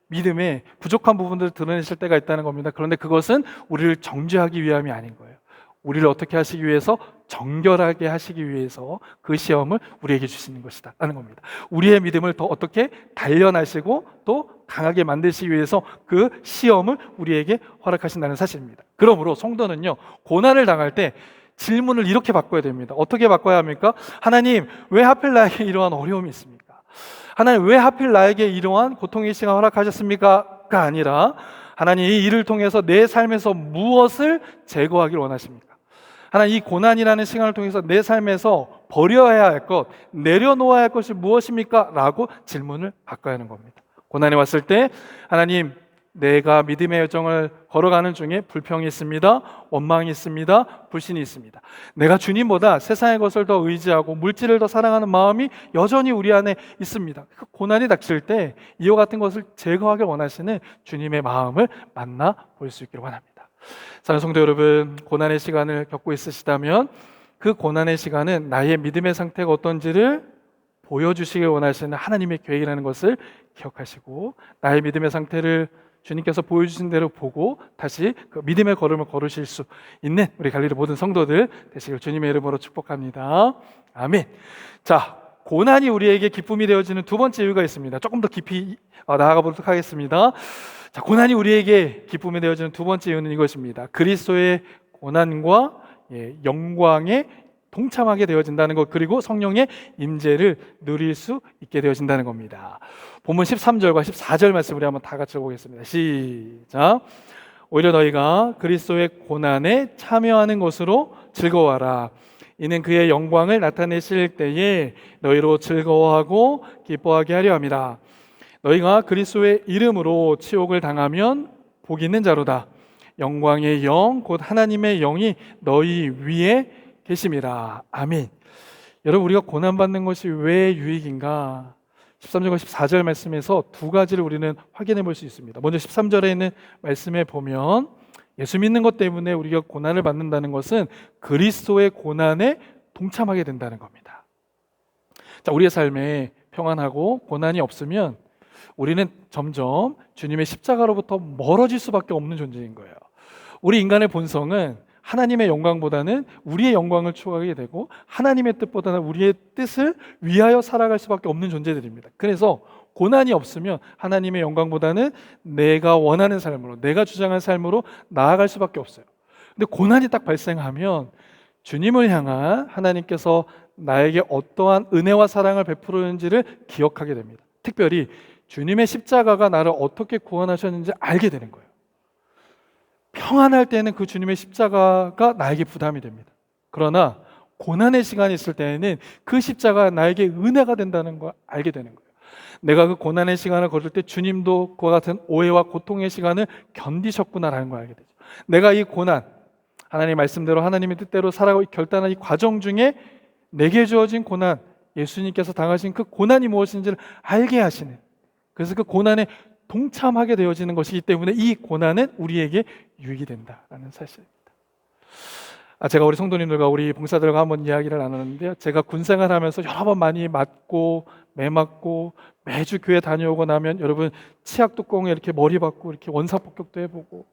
믿음의 부족한 부분들을 드러내실 때가 있다는 겁니다. 그런데 그것은 우리를 정죄하기 위함이 아닌 거예요. 우리를 어떻게 하시기 위해서? 정결하게 하시기 위해서 그 시험을 우리에게 주시는 것이다 라는 겁니다. 우리의 믿음을 더 어떻게 단련하시고 또 강하게 만드시기 위해서 그 시험을 우리에게 허락하신다는 사실입니다. 그러므로 성도는요, 고난을 당할 때 질문을 이렇게 바꿔야 됩니다. 어떻게 바꿔야 합니까? 하나님, 왜 하필 나에게 이러한 어려움이 있습니까? 하나님, 왜 하필 나에게 이러한 고통의 시간을 허락하셨습니까?가 아니라, 하나님, 이 일을 통해서 내 삶에서 무엇을 제거하기를 원하십니까? 하나님, 이 고난이라는 시간을 통해서 내 삶에서 버려야 할 것, 내려놓아야 할 것이 무엇입니까? 라고 질문을 바꿔야 하는 겁니다. 고난이 왔을 때 하나님, 내가 믿음의 여정을 걸어가는 중에 불평이 있습니다, 원망이 있습니다, 불신이 있습니다. 내가 주님보다 세상의 것을 더 의지하고 물질을 더 사랑하는 마음이 여전히 우리 안에 있습니다. 그 고난이 닥칠 때 이와 같은 것을 제거하길 원하시는 주님의 마음을 만나볼 수 있기를 원합니다. 사랑하는 성도 여러분, 고난의 시간을 겪고 있으시다면 그 고난의 시간은 나의 믿음의 상태가 어떤지를 보여주시길 원하시는 하나님의 계획이라는 것을 기억하시고, 나의 믿음의 상태를 주님께서 보여주신 대로 보고 다시 그 믿음의 걸음을 걸으실 수 있는 우리 갈릴리 모든 성도들 되시길 주님의 이름으로 축복합니다. 아멘. 자, 고난이 우리에게 기쁨이 되어지는 두 번째 이유가 있습니다. 조금 더 깊이 나아가 보도록 하겠습니다. 자, 고난이 우리에게 기쁨이 되어지는 두 번째 이유는 이것입니다. 그리스도의 고난과 영광에 동참하게 되어진다는 것, 그리고 성령의 임재를 누릴 수 있게 되어진다는 겁니다. 본문 13절과 14절 말씀 우리 한번 다 같이 보겠습니다. 시작. 오히려 너희가 그리스도의 고난에 참여하는 것으로 즐거워하라. 이는 그의 영광을 나타내실 때에 너희로 즐거워하고 기뻐하게 하려 함이라. 너희가 그리스도의 이름으로 치욕을 당하면 복 있는 자로다. 영광의 영 곧 하나님의 영이 너희 위에 계심이라. 아멘. 여러분, 우리가 고난받는 것이 왜 유익인가? 13절과 14절 말씀에서 두 가지를 우리는 확인해 볼 수 있습니다. 먼저 13절에 있는 말씀에 보면 예수 믿는 것 때문에 우리가 고난을 받는다는 것은 그리스도의 고난에 동참하게 된다는 겁니다. 자, 우리의 삶에 평안하고 고난이 없으면 우리는 점점 주님의 십자가로부터 멀어질 수밖에 없는 존재인 거예요. 우리 인간의 본성은 하나님의 영광보다는 우리의 영광을 추구하게 되고 하나님의 뜻보다는 우리의 뜻을 위하여 살아갈 수밖에 없는 존재들입니다. 그래서 고난이 없으면 하나님의 영광보다는 내가 원하는 삶으로, 내가 주장한 삶으로 나아갈 수밖에 없어요. 근데 고난이 딱 발생하면 주님을 향한 하나님께서 나에게 어떠한 은혜와 사랑을 베푸는지를 기억하게 됩니다. 특별히 주님의 십자가가 나를 어떻게 구원하셨는지 알게 되는 거예요. 평안할 때는 그 주님의 십자가가 나에게 부담이 됩니다. 그러나 고난의 시간이 있을 때에는 그 십자가가 나에게 은혜가 된다는 걸 알게 되는 거예요. 내가 그 고난의 시간을 걸을 때 주님도 그와 같은 오해와 고통의 시간을 견디셨구나라는 걸 알게 되죠. 내가 이 고난, 하나님의 말씀대로 하나님의 뜻대로 살아가고 결단한 이 과정 중에 내게 주어진 고난, 예수님께서 당하신 그 고난이 무엇인지를 알게 하시는, 그래서 그 고난에 동참하게 되어지는 것이기 때문에 이 고난은 우리에게 유익이 된다라는 사실입니다. 제가 우리 성도님들과 우리 봉사들과 한번 이야기를 나누는데요, 제가 군생활하면서 여러 번 많이 맞고 매맞고 매주 교회 다녀오고 나면 여러분 치약 뚜껑에 이렇게 머리 박고 이렇게 원사 폭격도 해보고,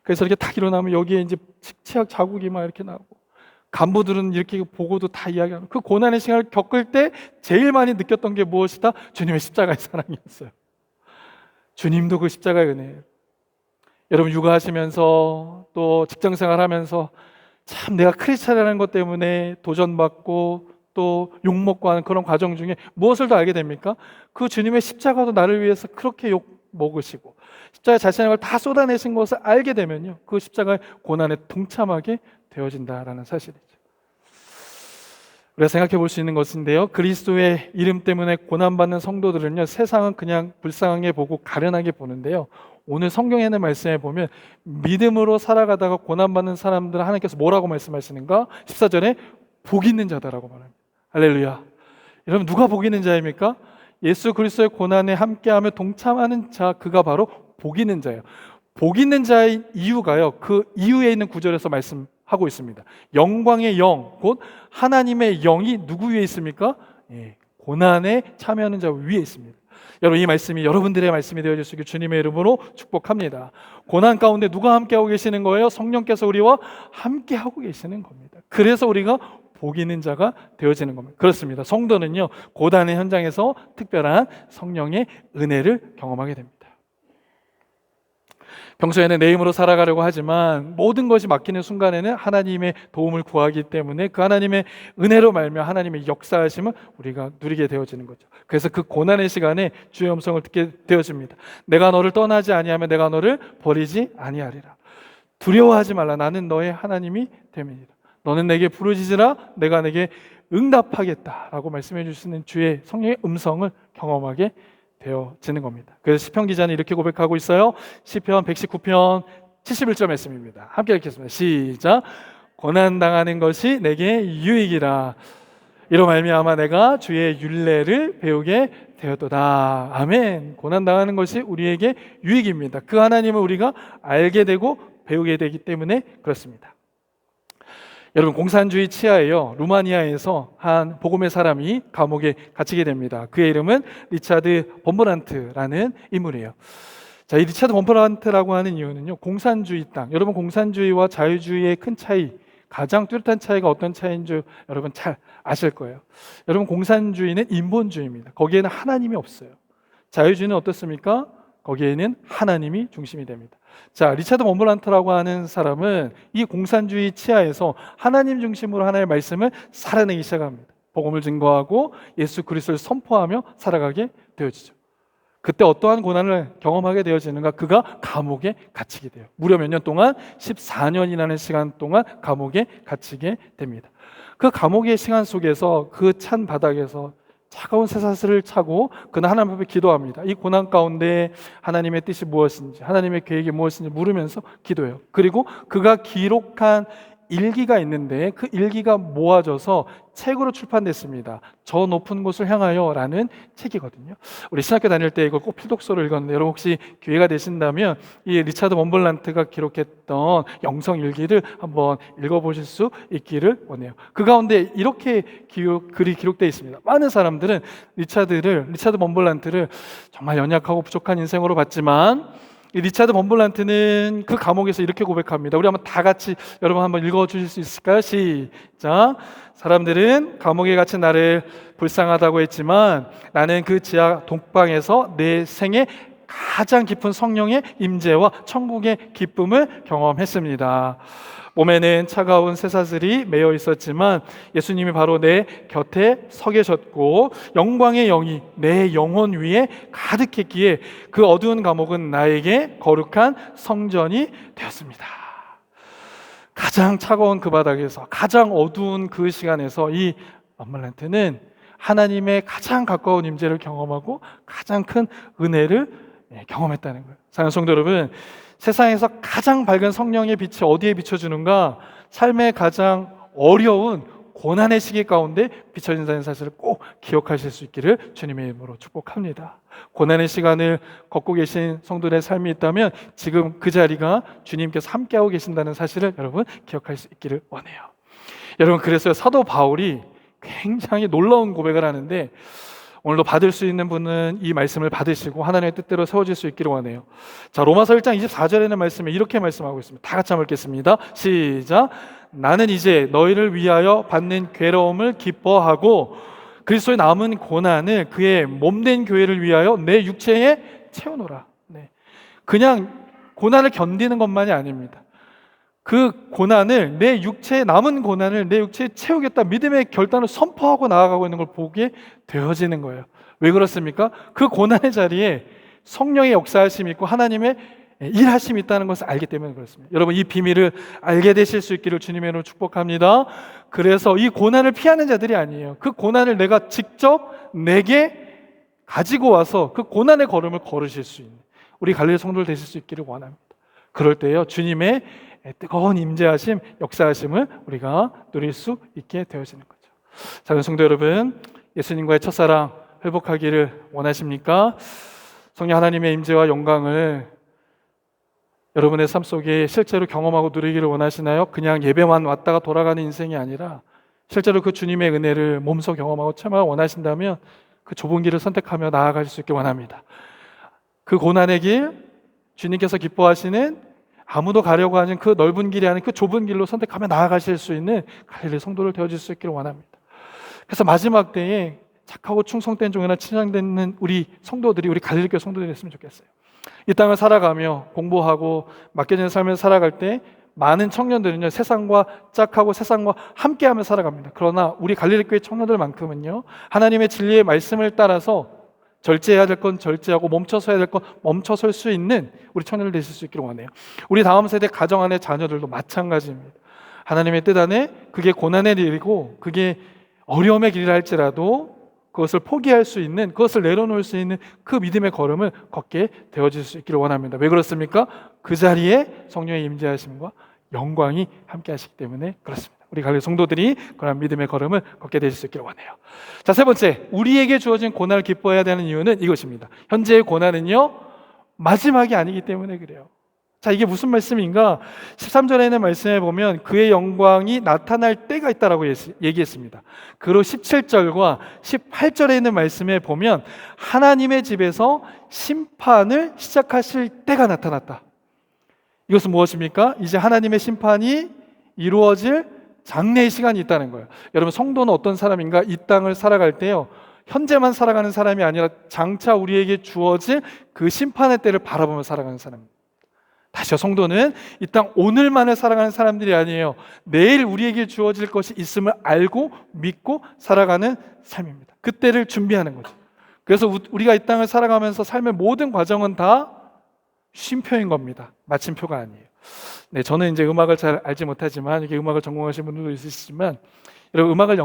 그래서 이렇게 딱 일어나면 여기에 이제 치약 자국이 막 이렇게 나고, 간부들은 이렇게 보고도 다 이야기하는, 그 고난의 시간을 겪을 때 제일 많이 느꼈던 게 무엇이다? 주님의 십자가의 사랑이었어요. 주님도 그 십자가의 은혜예요. 여러분 육아하시면서 또 직장생활 하면서 참 내가 크리스찬이라는 것 때문에 도전받고 또 욕먹고 하는 그런 과정 중에 무엇을 더 알게 됩니까? 그 주님의 십자가도 나를 위해서 그렇게 욕 먹으시고 십자가에 자신의 걸 다 쏟아내신 것을 알게 되면요, 그 십자가의 고난에 동참하게 되어진다라는 사실이죠. 우리가 생각해 볼 수 있는 것인데요, 그리스도의 이름 때문에 고난받는 성도들은요, 세상은 그냥 불쌍하게 보고 가련하게 보는데요, 오늘 성경에 있는 말씀에 보면 믿음으로 살아가다가 고난받는 사람들은 하나님께서 뭐라고 말씀하시는가? 14절에 복 있는 자다라고 말합니다. 할렐루야. 여러분 누가 복 있는 자입니까? 예수 그리스도의 고난에 함께하며 동참하는 자, 그가 바로 복 있는 자예요. 복 있는 자의 이유가요, 그 이유에 있는 구절에서 말씀하고 있습니다. 영광의 영, 곧 하나님의 영이 누구 위에 있습니까? 고난에 참여하는 자 위에 있습니다. 여러분 이 말씀이 여러분들의 말씀이 되어줄 수 있길 주님의 이름으로 축복합니다. 고난 가운데 누가 함께하고 계시는 거예요? 성령께서 우리와 함께하고 계시는 겁니다. 그래서 우리가 복 있는 자가 되어지는 겁니다. 그렇습니다. 성도는요, 고난의 현장에서 특별한 성령의 은혜를 경험하게 됩니다. 평소에는 내 힘으로 살아가려고 하지만 모든 것이 막히는 순간에는 하나님의 도움을 구하기 때문에 그 하나님의 은혜로 말미암아 하나님의 역사하심을 우리가 누리게 되어지는 거죠. 그래서 그 고난의 시간에 주의 음성을 듣게 되어집니다. 내가 너를 떠나지 아니하면 내가 너를 버리지 아니하리라. 두려워하지 말라. 나는 너의 하나님이 됨이니라. 너는 내게 부르짖으라. 내가 내게 응답하겠다라고 말씀해 주시는 주의 성령의 음성을 경험하게 되어지는 겁니다. 그래서 시편 기자는 이렇게 고백하고 있어요. 시편 119편 71절 말씀입니다. 함께 읽겠습니다. 시작. 고난당하는 것이 내게 유익이라. 이로 말미암아 내가 주의 율례를 배우게 되었도다. 아멘. 고난당하는 것이 우리에게 유익입니다. 그 하나님을 우리가 알게 되고 배우게 되기 때문에 그렇습니다. 여러분 공산주의 치하에요, 루마니아에서 한 복음의 사람이 감옥에 갇히게 됩니다. 그의 이름은 리차드 범브란트라는 인물이에요. 자, 이 리차드 범브란트라고 하는 이유는요, 공산주의 땅, 여러분 공산주의와 자유주의의 큰 차이, 가장 뚜렷한 차이가 어떤 차이인 줄 여러분 잘 아실 거예요. 여러분 공산주의는 인본주의입니다. 거기에는 하나님이 없어요. 자유주의는 어떻습니까? 거기에는 하나님이 중심이 됩니다. 자, 리차드 범브란트라고 하는 사람은 이 공산주의 치하에서 하나님 중심으로 하나님의 말씀을 살아내기 시작합니다. 복음을 증거하고 예수 그리스도를 선포하며 살아가게 되어지죠. 그때 어떠한 고난을 경험하게 되어지는가? 그가 감옥에 갇히게 돼요. 무려 몇 년 동안 14년이라는 시간 동안 감옥에 갇히게 됩니다. 그 감옥의 시간 속에서 그 찬 바닥에서 차가운 쇠사슬을 차고 그는 하나님 앞에 기도합니다. 이 고난 가운데 하나님의 뜻이 무엇인지, 하나님의 계획이 무엇인지 물으면서 기도해요. 그리고 그가 기록한 일기가 있는데 그 일기가 모아져서 책으로 출판됐습니다. 저 높은 곳을 향하여 라는 책이거든요. 우리 신학교 다닐 때 이걸 꼭 필독서로 읽었는데 여러분 혹시 기회가 되신다면 이 리차드 범블란트가 기록했던 영성 일기를 한번 읽어보실 수 있기를 원해요. 그 가운데 이렇게 글이 기록되어 있습니다. 많은 사람들은 리차드 범블란트를 정말 연약하고 부족한 인생으로 봤지만 이 리차드 범블란트는 그 감옥에서 이렇게 고백합니다. 우리 한번 다 같이 여러분 한번 읽어주실 수 있을까요? 시작. 사람들은 감옥에 갇힌 나를 불쌍하다고 했지만 나는 그 지하 독방에서 내 생애 가장 깊은 성령의 임재와 천국의 기쁨을 경험했습니다. 몸에는 차가운 쇠사슬이 매여 있었지만 예수님이 바로 내 곁에 서 계셨고 영광의 영이 내 영혼 위에 가득했기에 그 어두운 감옥은 나에게 거룩한 성전이 되었습니다. 가장 차가운 그 바닥에서, 가장 어두운 그 시간에서 이 범블란트는 하나님의 가장 가까운 임재를 경험하고 가장 큰 은혜를 경험했다는 거예요. 사랑하는 성도 여러분, 세상에서 가장 밝은 성령의 빛이 어디에 비춰주는가? 삶의 가장 어려운 고난의 시기 가운데 비춰진다는 사실을 꼭 기억하실 수 있기를 주님의 이름으로 축복합니다. 고난의 시간을 걷고 계신 성도들의 삶이 있다면 지금 그 자리가 주님께서 함께하고 계신다는 사실을 여러분 기억할 수 있기를 원해요. 여러분 그래서 사도 바울이 굉장히 놀라운 고백을 하는데 오늘도 받을 수 있는 분은 이 말씀을 받으시고 하나님의 뜻대로 세워질 수 있기를 원해요. 자, 로마서 1장 24절에 있는 말씀에 이렇게 말씀하고 있습니다. 다 같이 한번 읽겠습니다. 시작. 나는 이제 너희를 위하여 받는 괴로움을 기뻐하고 그리스도의 남은 고난을 그의 몸된 교회를 위하여 내 육체에 채워놓으라. 네. 그냥 고난을 견디는 것만이 아닙니다. 그 고난을 내 육체에 남은 고난을 내 육체에 채우겠다 믿음의 결단을 선포하고 나아가고 있는 걸 보게 되어지는 거예요. 왜 그렇습니까? 그 고난의 자리에 성령의 역사하심이 있고 하나님의 일하심이 있다는 것을 알기 때문에 그렇습니다. 여러분 이 비밀을 알게 되실 수 있기를 주님의 이름으로 축복합니다. 그래서 이 고난을 피하는 자들이 아니에요. 그 고난을 내가 직접 내게 가지고 와서 그 고난의 걸음을 걸으실 수 있는 우리 갈릴리 성도들 되실 수 있기를 원합니다. 그럴 때요 주님의 뜨거운 임재하심, 역사하심을 우리가 누릴 수 있게 되어지는 거죠. 작은 성도 여러분, 예수님과의 첫사랑 회복하기를 원하십니까? 성령 하나님의 임재와 영광을 여러분의 삶 속에 실제로 경험하고 누리기를 원하시나요? 그냥 예배만 왔다가 돌아가는 인생이 아니라 실제로 그 주님의 은혜를 몸소 경험하고 체험하고 원하신다면 그 좁은 길을 선택하며 나아가실 수 있게 원합니다. 그 고난의 길, 주님께서 기뻐하시는 아무도 가려고 하는 그 넓은 길이 아닌 그 좁은 길로 선택하며 나아가실 수 있는 갈릴리 성도를 되어줄 수 있기를 원합니다. 그래서 마지막 때에 착하고 충성된 종이나 친양되는 우리 성도들이 우리 갈릴리 교회 성도들이 됐으면 좋겠어요. 이 땅을 살아가며 공부하고 맡겨진 삶을 살아갈 때 많은 청년들은요 세상과 짝하고 세상과 함께하며 살아갑니다. 그러나 우리 갈릴리 교회 청년들만큼은요 하나님의 진리의 말씀을 따라서 절제해야 될 건 절제하고 멈춰서야 될 건 멈춰설 수 있는 우리 청년들 되실 수 있기를 원해요. 우리 다음 세대 가정 안의 자녀들도 마찬가지입니다. 하나님의 뜻 안에 그게 고난의 일이고 그게 어려움의 길이라 할지라도 그것을 포기할 수 있는, 그것을 내려놓을 수 있는 그 믿음의 걸음을 걷게 되어질 수 있기를 원합니다. 왜 그렇습니까? 그 자리에 성령의 임재하심과 영광이 함께 하시기 때문에 그렇습니다. 우리 갈릴리 성도들이 그런 믿음의 걸음을 걷게 되실 수 있기를 원해요. 자, 세 번째, 우리에게 주어진 고난을 기뻐해야 되는 이유는 이것입니다. 현재의 고난은요 마지막이 아니기 때문에 그래요. 자, 이게 무슨 말씀인가? 13절에 있는 말씀에 보면 그의 영광이 나타날 때가 있다라고 얘기했습니다. 그리고 17절과 18절에 있는 말씀에 보면 하나님의 집에서 심판을 시작하실 때가 나타났다. 이것은 무엇입니까? 이제 하나님의 심판이 이루어질 장래의 시간이 있다는 거예요. 여러분 성도는 어떤 사람인가? 이 땅을 살아갈 때요 현재만 살아가는 사람이 아니라 장차 우리에게 주어질 그 심판의 때를 바라보며 살아가는 사람입니다. 다시요, 성도는 이 땅 오늘만을 살아가는 사람들이 아니에요. 내일 우리에게 주어질 것이 있음을 알고 믿고 살아가는 삶입니다. 그때를 준비하는 거죠. 그래서 우리가 이 땅을 살아가면서 삶의 모든 과정은 다 쉼표인 겁니다. 마침표가 아니에요. 네, 저는 이제 음악을 잘 알지 못하지만 이게 음악을 전공하신 분들도 있으시지만 여러분 음악을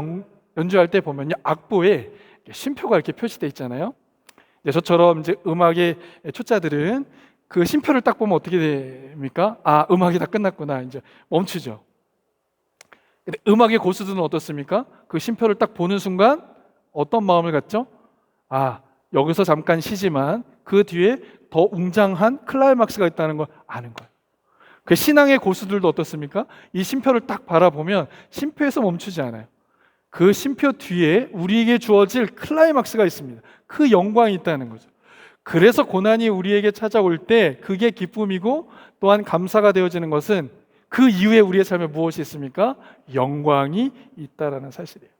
연주할 때 보면요 악보에 쉼표가 이렇게 표시되어 있잖아요. 이제 저처럼 이제 음악의 초짜들은 그 쉼표를 딱 보면 어떻게 됩니까? 아, 음악이 다 끝났구나. 이제 멈추죠. 근데 음악의 고수들은 어떻습니까? 그 쉼표를 딱 보는 순간 어떤 마음을 갖죠? 아, 여기서 잠깐 쉬지만 그 뒤에 더 웅장한 클라이막스가 있다는 걸 아는 거예요. 그 신앙의 고수들도 어떻습니까? 이 쉼표를 딱 바라보면 쉼표에서 멈추지 않아요. 그 쉼표 뒤에 우리에게 주어질 클라이막스가 있습니다. 그 영광이 있다는 거죠. 그래서 고난이 우리에게 찾아올 때 그게 기쁨이고 또한 감사가 되어지는 것은 그 이후에 우리의 삶에 무엇이 있습니까? 영광이 있다라는 사실이에요.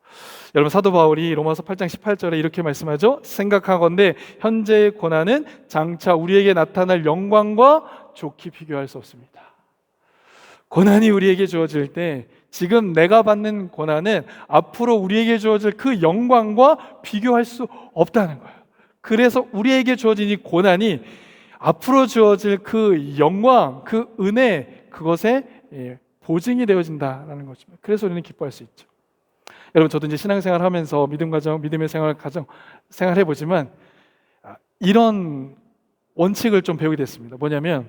여러분 사도 바울이 로마서 8장 18절에 이렇게 말씀하죠. 생각하건대 현재의 고난은 장차 우리에게 나타날 영광과 좋게 비교할 수 없습니다. 고난이 우리에게 주어질 때 지금 내가 받는 고난은 앞으로 우리에게 주어질 그 영광과 비교할 수 없다는 거예요. 그래서 우리에게 주어진 이 고난이 앞으로 주어질 그 영광, 그 은혜, 그것에 보증이 되어진다라는 것입니다. 그래서 우리는 기뻐할 수 있죠. 여러분 저도 이제 신앙생활 하면서 믿음 가정, 믿음의 생활 해보지만 이런 원칙을 좀 배우게 됐습니다. 뭐냐면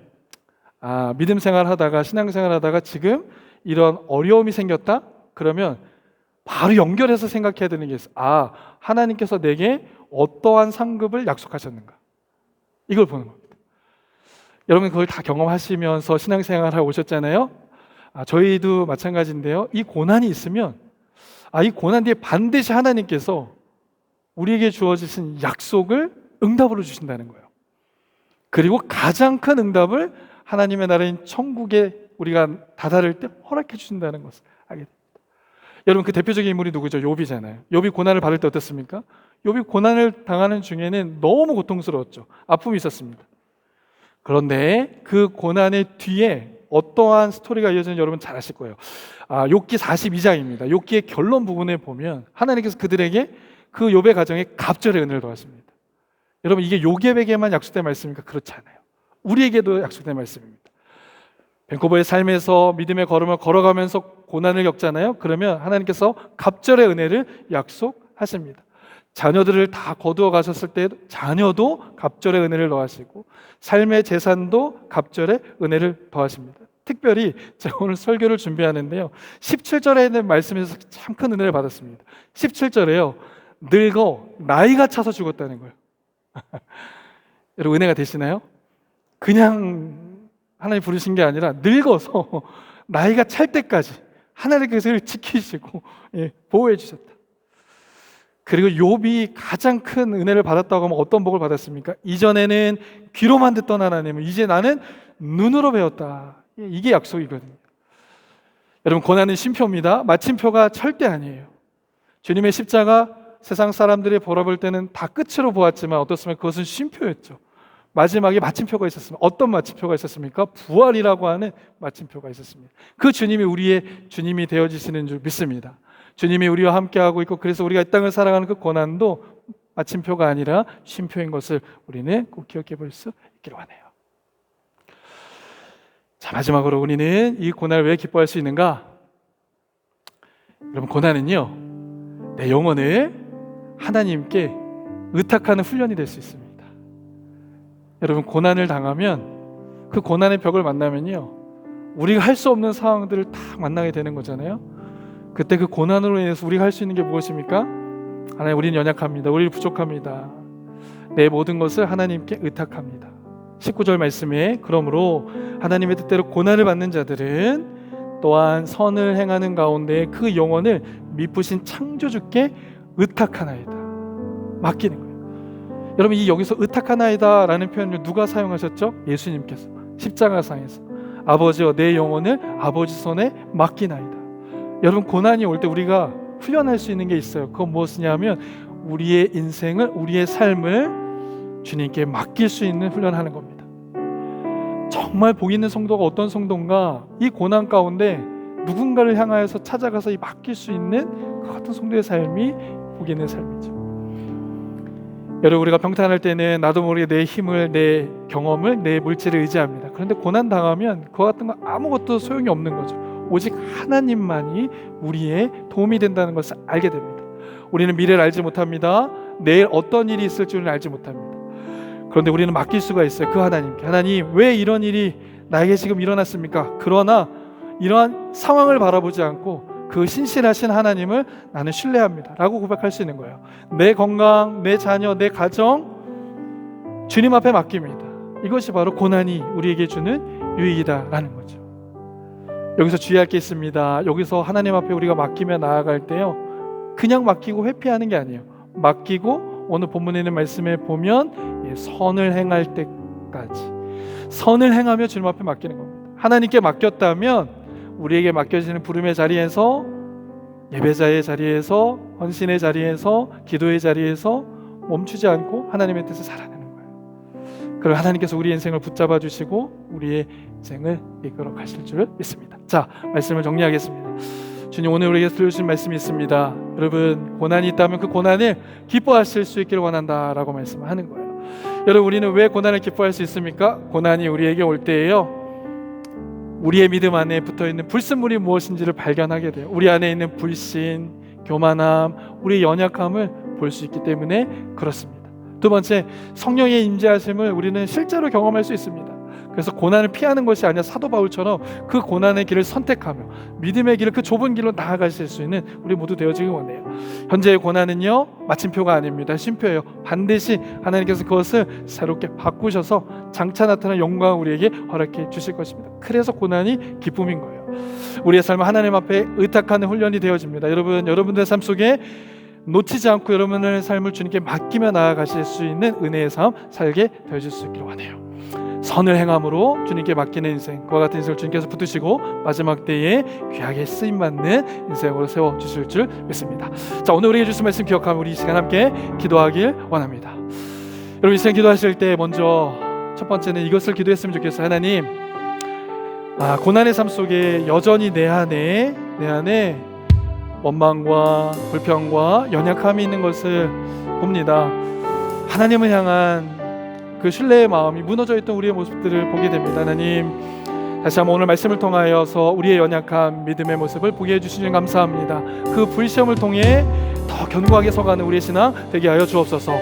믿음 생활하다가 신앙생활 하다가 지금 이런 어려움이 생겼다? 그러면 바로 연결해서 생각해야 되는 게 있어요. 하나님께서 내게 어떠한 상급을 약속하셨는가? 이걸 보는 겁니다. 여러분 그걸 다 경험하시면서 신앙생활을 오셨잖아요. 저희도 마찬가지인데요. 이 고난이 있으면 이 고난 뒤에 반드시 하나님께서 우리에게 주어지신 약속을 응답으로 주신다는 거예요. 그리고 가장 큰 응답을 하나님의 나라인 천국에 우리가 다다를 때 허락해 주신다는 것을 알게 됩니다. 여러분, 그 대표적인 인물이 누구죠? 욥이잖아요. 욥이 고난을 받을 때 어떻습니까? 욥이 고난을 당하는 중에는 너무 고통스러웠죠. 아픔이 있었습니다. 그런데 그 고난의 뒤에 어떠한 스토리가 이어지는지 여러분 잘 아실 거예요. 욥기 42장입니다. 욥기의 결론 부분에 보면 하나님께서 그들에게 그 욥의 가정에 갑절의 은혜를 더하십니다. 여러분, 이게 욥에게만 약속된 말씀입니까? 그렇지 않아요. 우리에게도 약속된 말씀입니다. 밴쿠버의 삶에서 믿음의 걸음을 걸어가면서 고난을 겪잖아요. 그러면 하나님께서 갑절의 은혜를 약속하십니다. 자녀들을 다 거두어 가셨을 때 자녀도 갑절의 은혜를 더하시고 삶의 재산도 갑절의 은혜를 더하십니다. 특별히 제가 오늘 설교를 준비하는데요, 17절에 있는 말씀에서 참 큰 은혜를 받았습니다. 17절에요, 늙어 나이가 차서 죽었다는 거예요. 여러분, 은혜가 되시나요? 그냥 하나님 부르신 게 아니라 늙어서 나이가 찰 때까지 하나님께서 그를 지키시고 보호해 주셨다. 그리고 욥이 가장 큰 은혜를 받았다고 하면 어떤 복을 받았습니까? 이전에는 귀로만 듣던 하나님을 이제 나는 눈으로 배웠다. 이게 약속이거든요. 여러분, 고난은 쉼표입니다. 마침표가 절대 아니에요. 주님의 십자가 세상 사람들이 보라볼 때는 다 끝으로 보았지만 어떻습니까? 그것은 쉼표였죠. 마지막에 마침표가 있었습니다. 어떤 마침표가 있었습니까? 부활이라고 하는 마침표가 있었습니다. 그 주님이 우리의 주님이 되어지시는 줄 믿습니다. 주님이 우리와 함께하고 있고, 그래서 우리가 이 땅을 살아가는 그 고난도 마침표가 아니라 쉼표인 것을 우리는 꼭 기억해 볼 수 있기를 원해요. 자, 마지막으로 우리는 이 고난을 왜 기뻐할 수 있는가? 여러분, 고난은요, 내 영혼을 하나님께 의탁하는 훈련이 될 수 있습니다. 여러분, 고난을 당하면, 그 고난의 벽을 만나면요, 우리가 할 수 없는 상황들을 다 만나게 되는 거잖아요. 그때 그 고난으로 인해서 우리가 할 수 있는 게 무엇입니까? 하나님, 우리는 연약합니다. 우리는 부족합니다. 내 모든 것을 하나님께 의탁합니다. 19절 말씀에, 그러므로 하나님의 뜻대로 고난을 받는 자들은 또한 선을 행하는 가운데 그 영혼을 미쁘신 창조주께 의탁하나이다. 맡기는 거예요. 여러분, 이 여기서 의탁하나이다 라는 표현을 누가 사용하셨죠? 예수님께서 십자가상에서 아버지여 내 영혼을 아버지 손에 맡기나이다. 여러분, 고난이 올 때 우리가 훈련할 수 있는 게 있어요. 그건 무엇이냐면 우리의 인생을, 우리의 삶을 주님께 맡길 수 있는 훈련하는 겁니다. 정말 복 있는 성도가 어떤 성도인가? 이 고난 가운데 누군가를 향하여서 찾아가서 이 맡길 수 있는 그 같은 성도의 삶이 복 있는 삶이죠. 여러분, 우리가 평탄할 때는 나도 모르게 내 힘을, 내 경험을, 내 물질을 의지합니다. 그런데 고난 당하면 그와 같은 거 아무것도 소용이 없는 거죠. 오직 하나님만이 우리의 도움이 된다는 것을 알게 됩니다. 우리는 미래를 알지 못합니다. 내일 어떤 일이 있을 줄은 알지 못합니다. 그런데 우리는 맡길 수가 있어요. 그 하나님께. 하나님, 왜 이런 일이 나에게 지금 일어났습니까? 그러나 이러한 상황을 바라보지 않고 그 신실하신 하나님을 나는 신뢰합니다 라고 고백할 수 있는 거예요. 내 건강, 내 자녀, 내 가정 주님 앞에 맡깁니다. 이것이 바로 고난이 우리에게 주는 유익이다라는 거죠. 여기서 주의할 게 있습니다. 여기서 하나님 앞에 우리가 맡기며 나아갈 때요, 그냥 맡기고 회피하는 게 아니에요. 맡기고 오늘 본문에 있는 말씀에 보면 선을 행할 때까지, 선을 행하며 주님 앞에 맡기는 겁니다. 하나님께 맡겼다면 우리에게 맡겨지는 부름의 자리에서, 예배자의 자리에서, 헌신의 자리에서, 기도의 자리에서 멈추지 않고 하나님의 뜻을 살아내는 거예요. 그럼 하나님께서 우리 인생을 붙잡아 주시고 우리의 인생을 이끌어 가실 줄 믿습니다. 자, 말씀을 정리하겠습니다. 주님, 오늘 우리에게 들려주신 말씀이 있습니다. 여러분, 고난이 있다면 그 고난을 기뻐하실 수 있기를 원한다라고 말씀하는 거예요. 여러분, 우리는 왜 고난을 기뻐할 수 있습니까? 고난이 우리에게 올 때에요, 우리의 믿음 안에 붙어있는 불순물이 무엇인지를 발견하게 돼요. 우리 안에 있는 불신, 교만함, 우리의 연약함을 볼 수 있기 때문에 그렇습니다. 두 번째, 성령의 임재하심을 우리는 실제로 경험할 수 있습니다. 그래서 고난을 피하는 것이 아니라 사도 바울처럼 그 고난의 길을 선택하며 믿음의 길을, 그 좁은 길로 나아가실 수 있는 우리 모두 되어지기 원해요. 현재의 고난은요, 마침표가 아닙니다. 쉼표예요. 반드시 하나님께서 그것을 새롭게 바꾸셔서 장차 나타날 영광을 우리에게 허락해 주실 것입니다. 그래서 고난이 기쁨인 거예요. 우리의 삶은 하나님 앞에 의탁하는 훈련이 되어집니다. 여러분, 여러분들의 삶 속에 놓치지 않고 여러분의 삶을 주님께 맡기며 나아가실 수 있는 은혜의 삶 살게 되어질 수 있기를 원해요. 선을 행함으로 주님께 맡기는 인생, 그와 같은 인생을 주님께서 붙드시고 마지막 때에 귀하게 쓰임받는 인생으로 세워주실 줄 믿습니다. 자, 오늘 우리에게 주신 말씀 기억하며 우리 이 시간 함께 기도하길 원합니다. 여러분, 이 시간 기도하실 때 먼저 첫 번째는 이것을 기도했으면 좋겠어요. 하나님, 고난의 삶 속에 여전히 내 안에 원망과 불평과 연약함이 있는 것을 봅니다. 하나님을 향한 그 신뢰의 마음이 무너져 있던 우리의 모습들을 보게 됩니다. 하나님, 다시 한번 오늘 말씀을 통하여서 우리의 연약한 믿음의 모습을 보게 해주시니 감사합니다. 그 불시험을 통해 더 견고하게 서가는 우리의 신앙 되게 하여 주옵소서.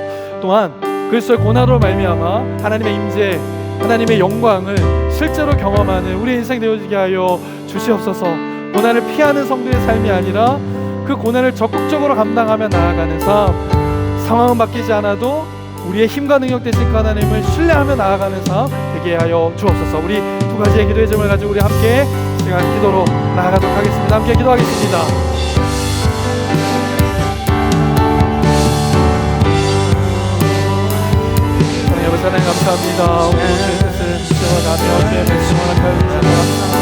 또한 그리스도의 고난으로 말미암아 하나님의 임재, 하나님의 영광을 실제로 경험하는 우리의 인생 되어지게 하여 주시옵소서. 고난을 피하는 성도의 삶이 아니라 그 고난을 적극적으로 감당하며 나아가는 삶, 상황은 바뀌지 않아도 우리의 힘과 능력 되신 그 하나님을 신뢰하며 나아가는 삶 되게 하여 주옵소서. 우리 두 가지의 기도의 점을 가지고 우리 함께 시간 기도로 나아가도록 하겠습니다. 함께 기도하겠습니다. 하나님 감사합니다. 오늘 주의 뜻을 지켜가며 주의 말씀을 하여 주시옵소서.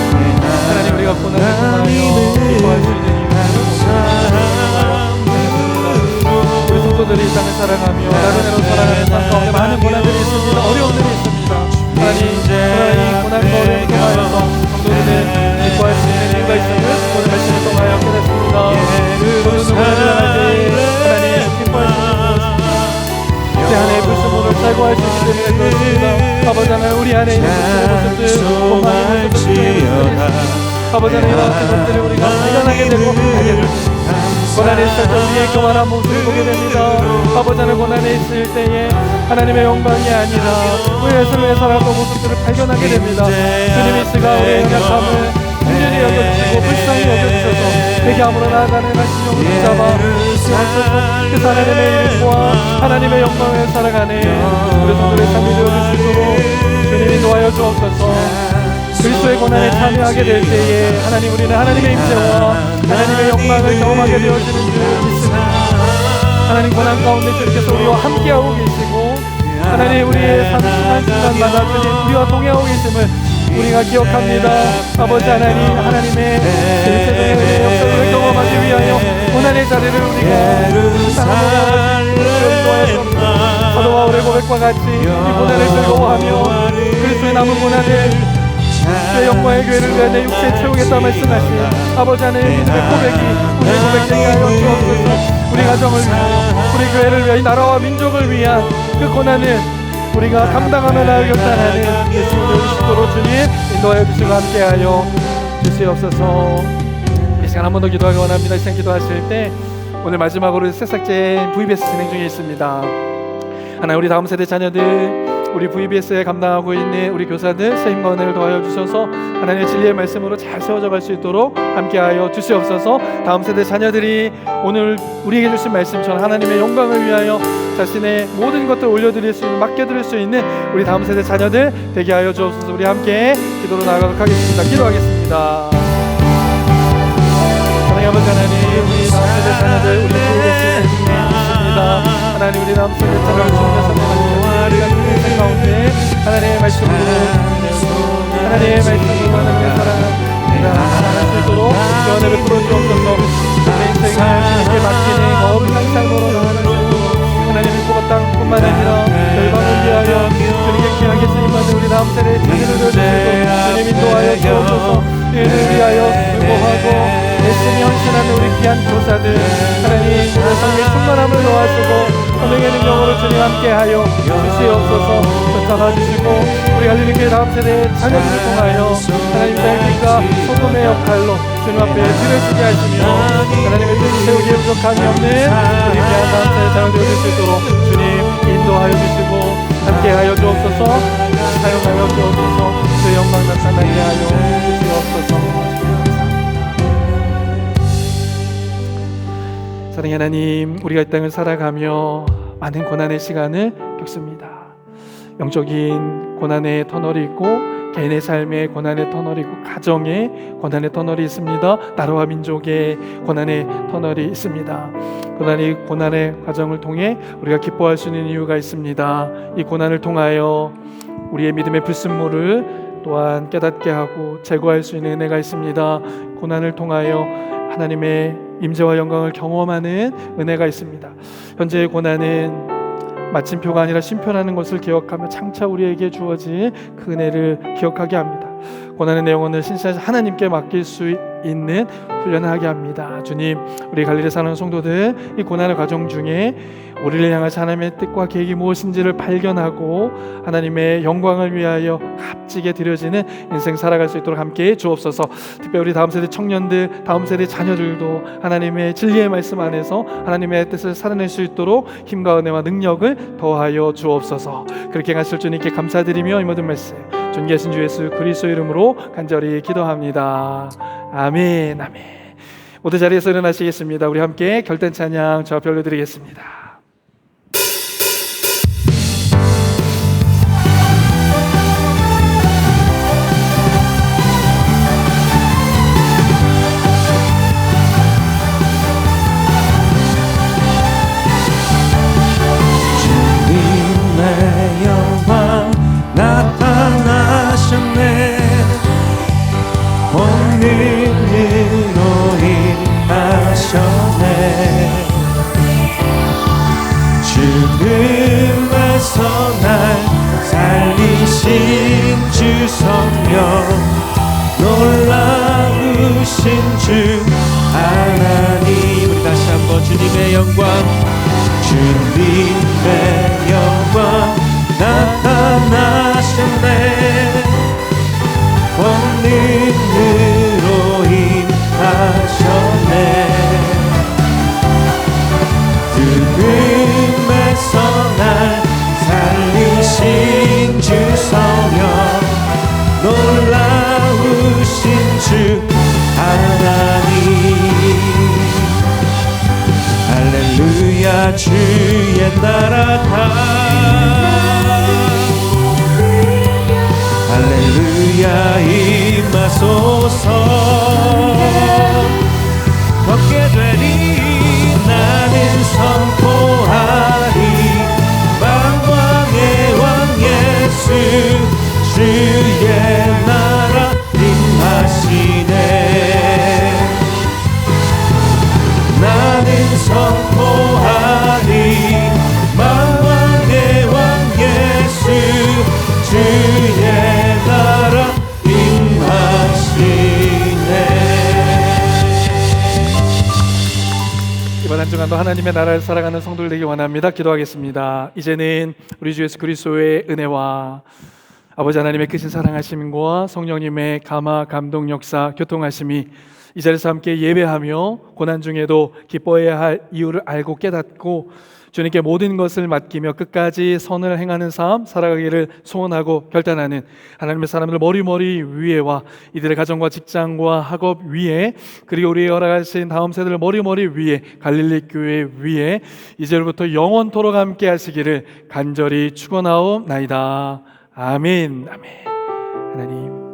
하나님, 우리가 고난을 통하여 기뻐할 수 있는 이유는 우리 성도들이 이 땅을 살아가며 나름대로 살아가는 삶 가운데 많은 고난들이 있습니다. 어려움들이 있습니다. 하나님, 이 고난과 어려움을 통하여서 성도들은 기뻐할 수 있는 이유가 있음을 오늘 말씀을 통하여 깨닫습니다. 모든 고난을 하나님 기뻐할 수 있는 무엇입니다. 내 안에 불순물을 제거할 수 있기 때문에 그렇습니다. 아버지 하나님, 우리 안에 있는 모습들, 원망의 모습들, 아버지 하나님, 이런 것들을 우리가 발견하게 되고 알게 됩니다. 고난에 있을 때 우리의 교만한 모습을 보게 됩니다. 아버지 하나님, 고난에 있을 때에 하나님의 영광이 아니라 우리의 삶의 살아가는 모습들을 발견하게 됩니다. 주님이 시가 우리의 연약함을 긍휼히 여겨주시고 불쌍히 여겨주셔서 회개함으로 나아가는 하신 영을 붙잡아 주셔서 그 하나님의 이름과 하나님의 영광을 살아가는 우리 성도의 삶이 되어주시도록 주님이 도와여 주옵소서. 그리스도의 고난에 참여하게 될 때에 하나님, 우리는 하나님의 임재와 하나님의 영광을 경험하게 되어지는 줄 믿습니다. 하나님, 고난 가운데 주님께서 우리와 함께하고 계시고 하나님, 우리의 삶 순간순간마다 주님 우리와 동행하고 계심을 우리가 기억합니다. 아버지 하나님, 하나님의 일체적인 은혜의 역사를 경험하기 위하여 고난의 자리를 우리가 사도와 바울의 고백과 같이 이 고난을 즐거워하며 그리스도의 남은 고난을 주의 영광의 교회를 위하여 내 육체에 채우겠다 말씀하신 아버지 하나님의 고백이 우리의 고백되게 하여 주옵소서. 우리 가정을 위하여, 우리 교회를 위하여, 이 나라와 민족을 위한 그 고난을 우리가 감당하며 나아가 결단하는 예수님의 이름으로 주님 인도하여 주시고 함께하여 주시옵소서. 이 시간 한 번 더 기도하기 원합니다. 이 시간 기도하실 때 오늘 마지막으로 새싹제 VBS 진행 중에 있습니다. 하나님, 우리 다음 세대 자녀들, 우리 VBS에 감당하고 있는 우리 교사들 새 힘과 은혜를 더하여 주셔서 하나님의 진리의 말씀으로 잘 세워져 갈 수 있도록 함께하여 주시옵소서. 다음 세대 자녀들이 오늘 우리에게 주신 말씀처럼 하나님의 영광을 위하여 자신의 모든 것들을 올려드릴 수 있는, 맡겨드릴 수 있는 우리 다음 세대 자녀들 되게 하여 주옵소서. 우리 함께 기도로 나아가도록 하겠습니다. 기도하겠습니다. 사랑의 아버지 하나님, 우리 다음 세대 자녀들 우리 VBS 중에 있습니다. 하나님, 우리 다음 세대 자녀를 주님께서 인생 가운데 하나님의 말씀으로 하나님의 말씀으로 하나님의 사랑합니다. 사랑할 수 있도록 연애 베풀어 주옵소서. 내 인생을 주님께 맡기는 거룩한 삶으로 나아가시고 하나님의 고가 땅뿐만 아니라 열방을 위하여 주님께 귀하게 쓰임받는 우리 다음 세대의 자녀를 주시고 주님 인도하여 주옵소서. 이를 위하여 수고하고 열심히 헌신하는 우리 귀한 교사들 하나님, 삶의 충만함을 놓아주고 선행의 능력으로 주님 함께하여 주시옵소서. 붙잡아주시고 우리 갈릴리교회 다음 세대의 자녀들을 통하여 하나님 삶과 소금의 역할로 주님 앞에 길을 쓰게 하시며 하나님의 뜻을 세우기에 부족함이 없는 우리 귀한 다음 세대 자녀들이 될 수 있도록 주님 인도하여 주시고 함께하여 주옵소서. 사용하여 주옵소서. 주의 영광 나타나게 하여 주옵소서. 사랑의 하나님, 우리가 이 땅을 살아가며 많은 고난의 시간을 겪습니다. 영적인 고난의 터널이 있고 개인의 삶의 고난의 터널이고 가정의 고난의 터널이 있습니다. 나라와 민족의 고난의 터널이 있습니다. 고난의 과정을 통해 우리가 기뻐할 수 있는 이유가 있습니다. 이 고난을 통하여 우리의 믿음의 불순물을 또한 깨닫게 하고 제거할 수 있는 은혜가 있습니다. 고난을 통하여 하나님의 임재와 영광을 경험하는 은혜가 있습니다. 현재의 고난은 마침표가 아니라 쉼표라는 것을 기억하며 장차 우리에게 주어진 그 은혜를 기억하게 합니다. 고난의 내용을 신실하신 하나님께 맡길 수 있는 훈련을 하게 합니다. 주님, 우리 갈릴리 사는 성도들 이 고난의 과정 중에 우리를 향하신 하나님의 뜻과 계획이 무엇인지를 발견하고 하나님의 영광을 위하여 값지게 드려지는 인생 살아갈 수 있도록 함께 주옵소서. 특별히 우리 다음 세대 청년들, 다음 세대 자녀들도 하나님의 진리의 말씀 안에서 하나님의 뜻을 살아낼 수 있도록 힘과 은혜와 능력을 더하여 주옵소서. 그렇게 하실 주님께 감사드리며 이 모든 말씀 존귀하신 주 예수 그리스도의 이름으로 간절히 기도합니다. 아멘, 아멘. 모두 자리에서 일어나시겠습니다. 우리 함께 결단 찬양 저 앞에 올려드리겠습니다. 주님의 영광 나타나셨네. 본능으로 임하셨네. 죽음에서 날 살리신 주 성령, 놀라우신 주 하나님. 우리 다시 한번 주님의 영광, 주님의 영광 나타나셨네. 권능으로 임하셨네. 죽음에서 날 살리신 주 성령, 놀라우신 주 하나님. 할렐루야. 주의 나라가 할렐루야 임하소서. 걷게 되리 나는 선포하리. 만왕의 왕 예수 주의 나라 임하시네. 나는 선포하리. 만왕의 왕 예수 주의 나라 임하시네. 이번 한 주간도 하나님의 나라를 살아가는 성도들 되기 원합니다. 기도하겠습니다. 이제는 우리 주 예수 그리스도의 은혜와 아버지 하나님의 크신 사랑하심과 성령님의 감화 감동 역사 교통하심이 이 자리에서 함께 예배하며 고난 중에도 기뻐해야 할 이유를 알고 깨닫고 주님께 모든 것을 맡기며 끝까지 선을 행하는 삶 살아가기를 소원하고 결단하는 하나님의 사람들 머리머리 위에와 이들의 가정과 직장과 학업 위에, 그리고 우리의 허락하신 다음 세대를 머리머리 위에, 갈릴리 교회 위에 이제부터 영원토록 함께 하시기를 간절히 축원하옵나이다. 아멘. 아멘. 하나님,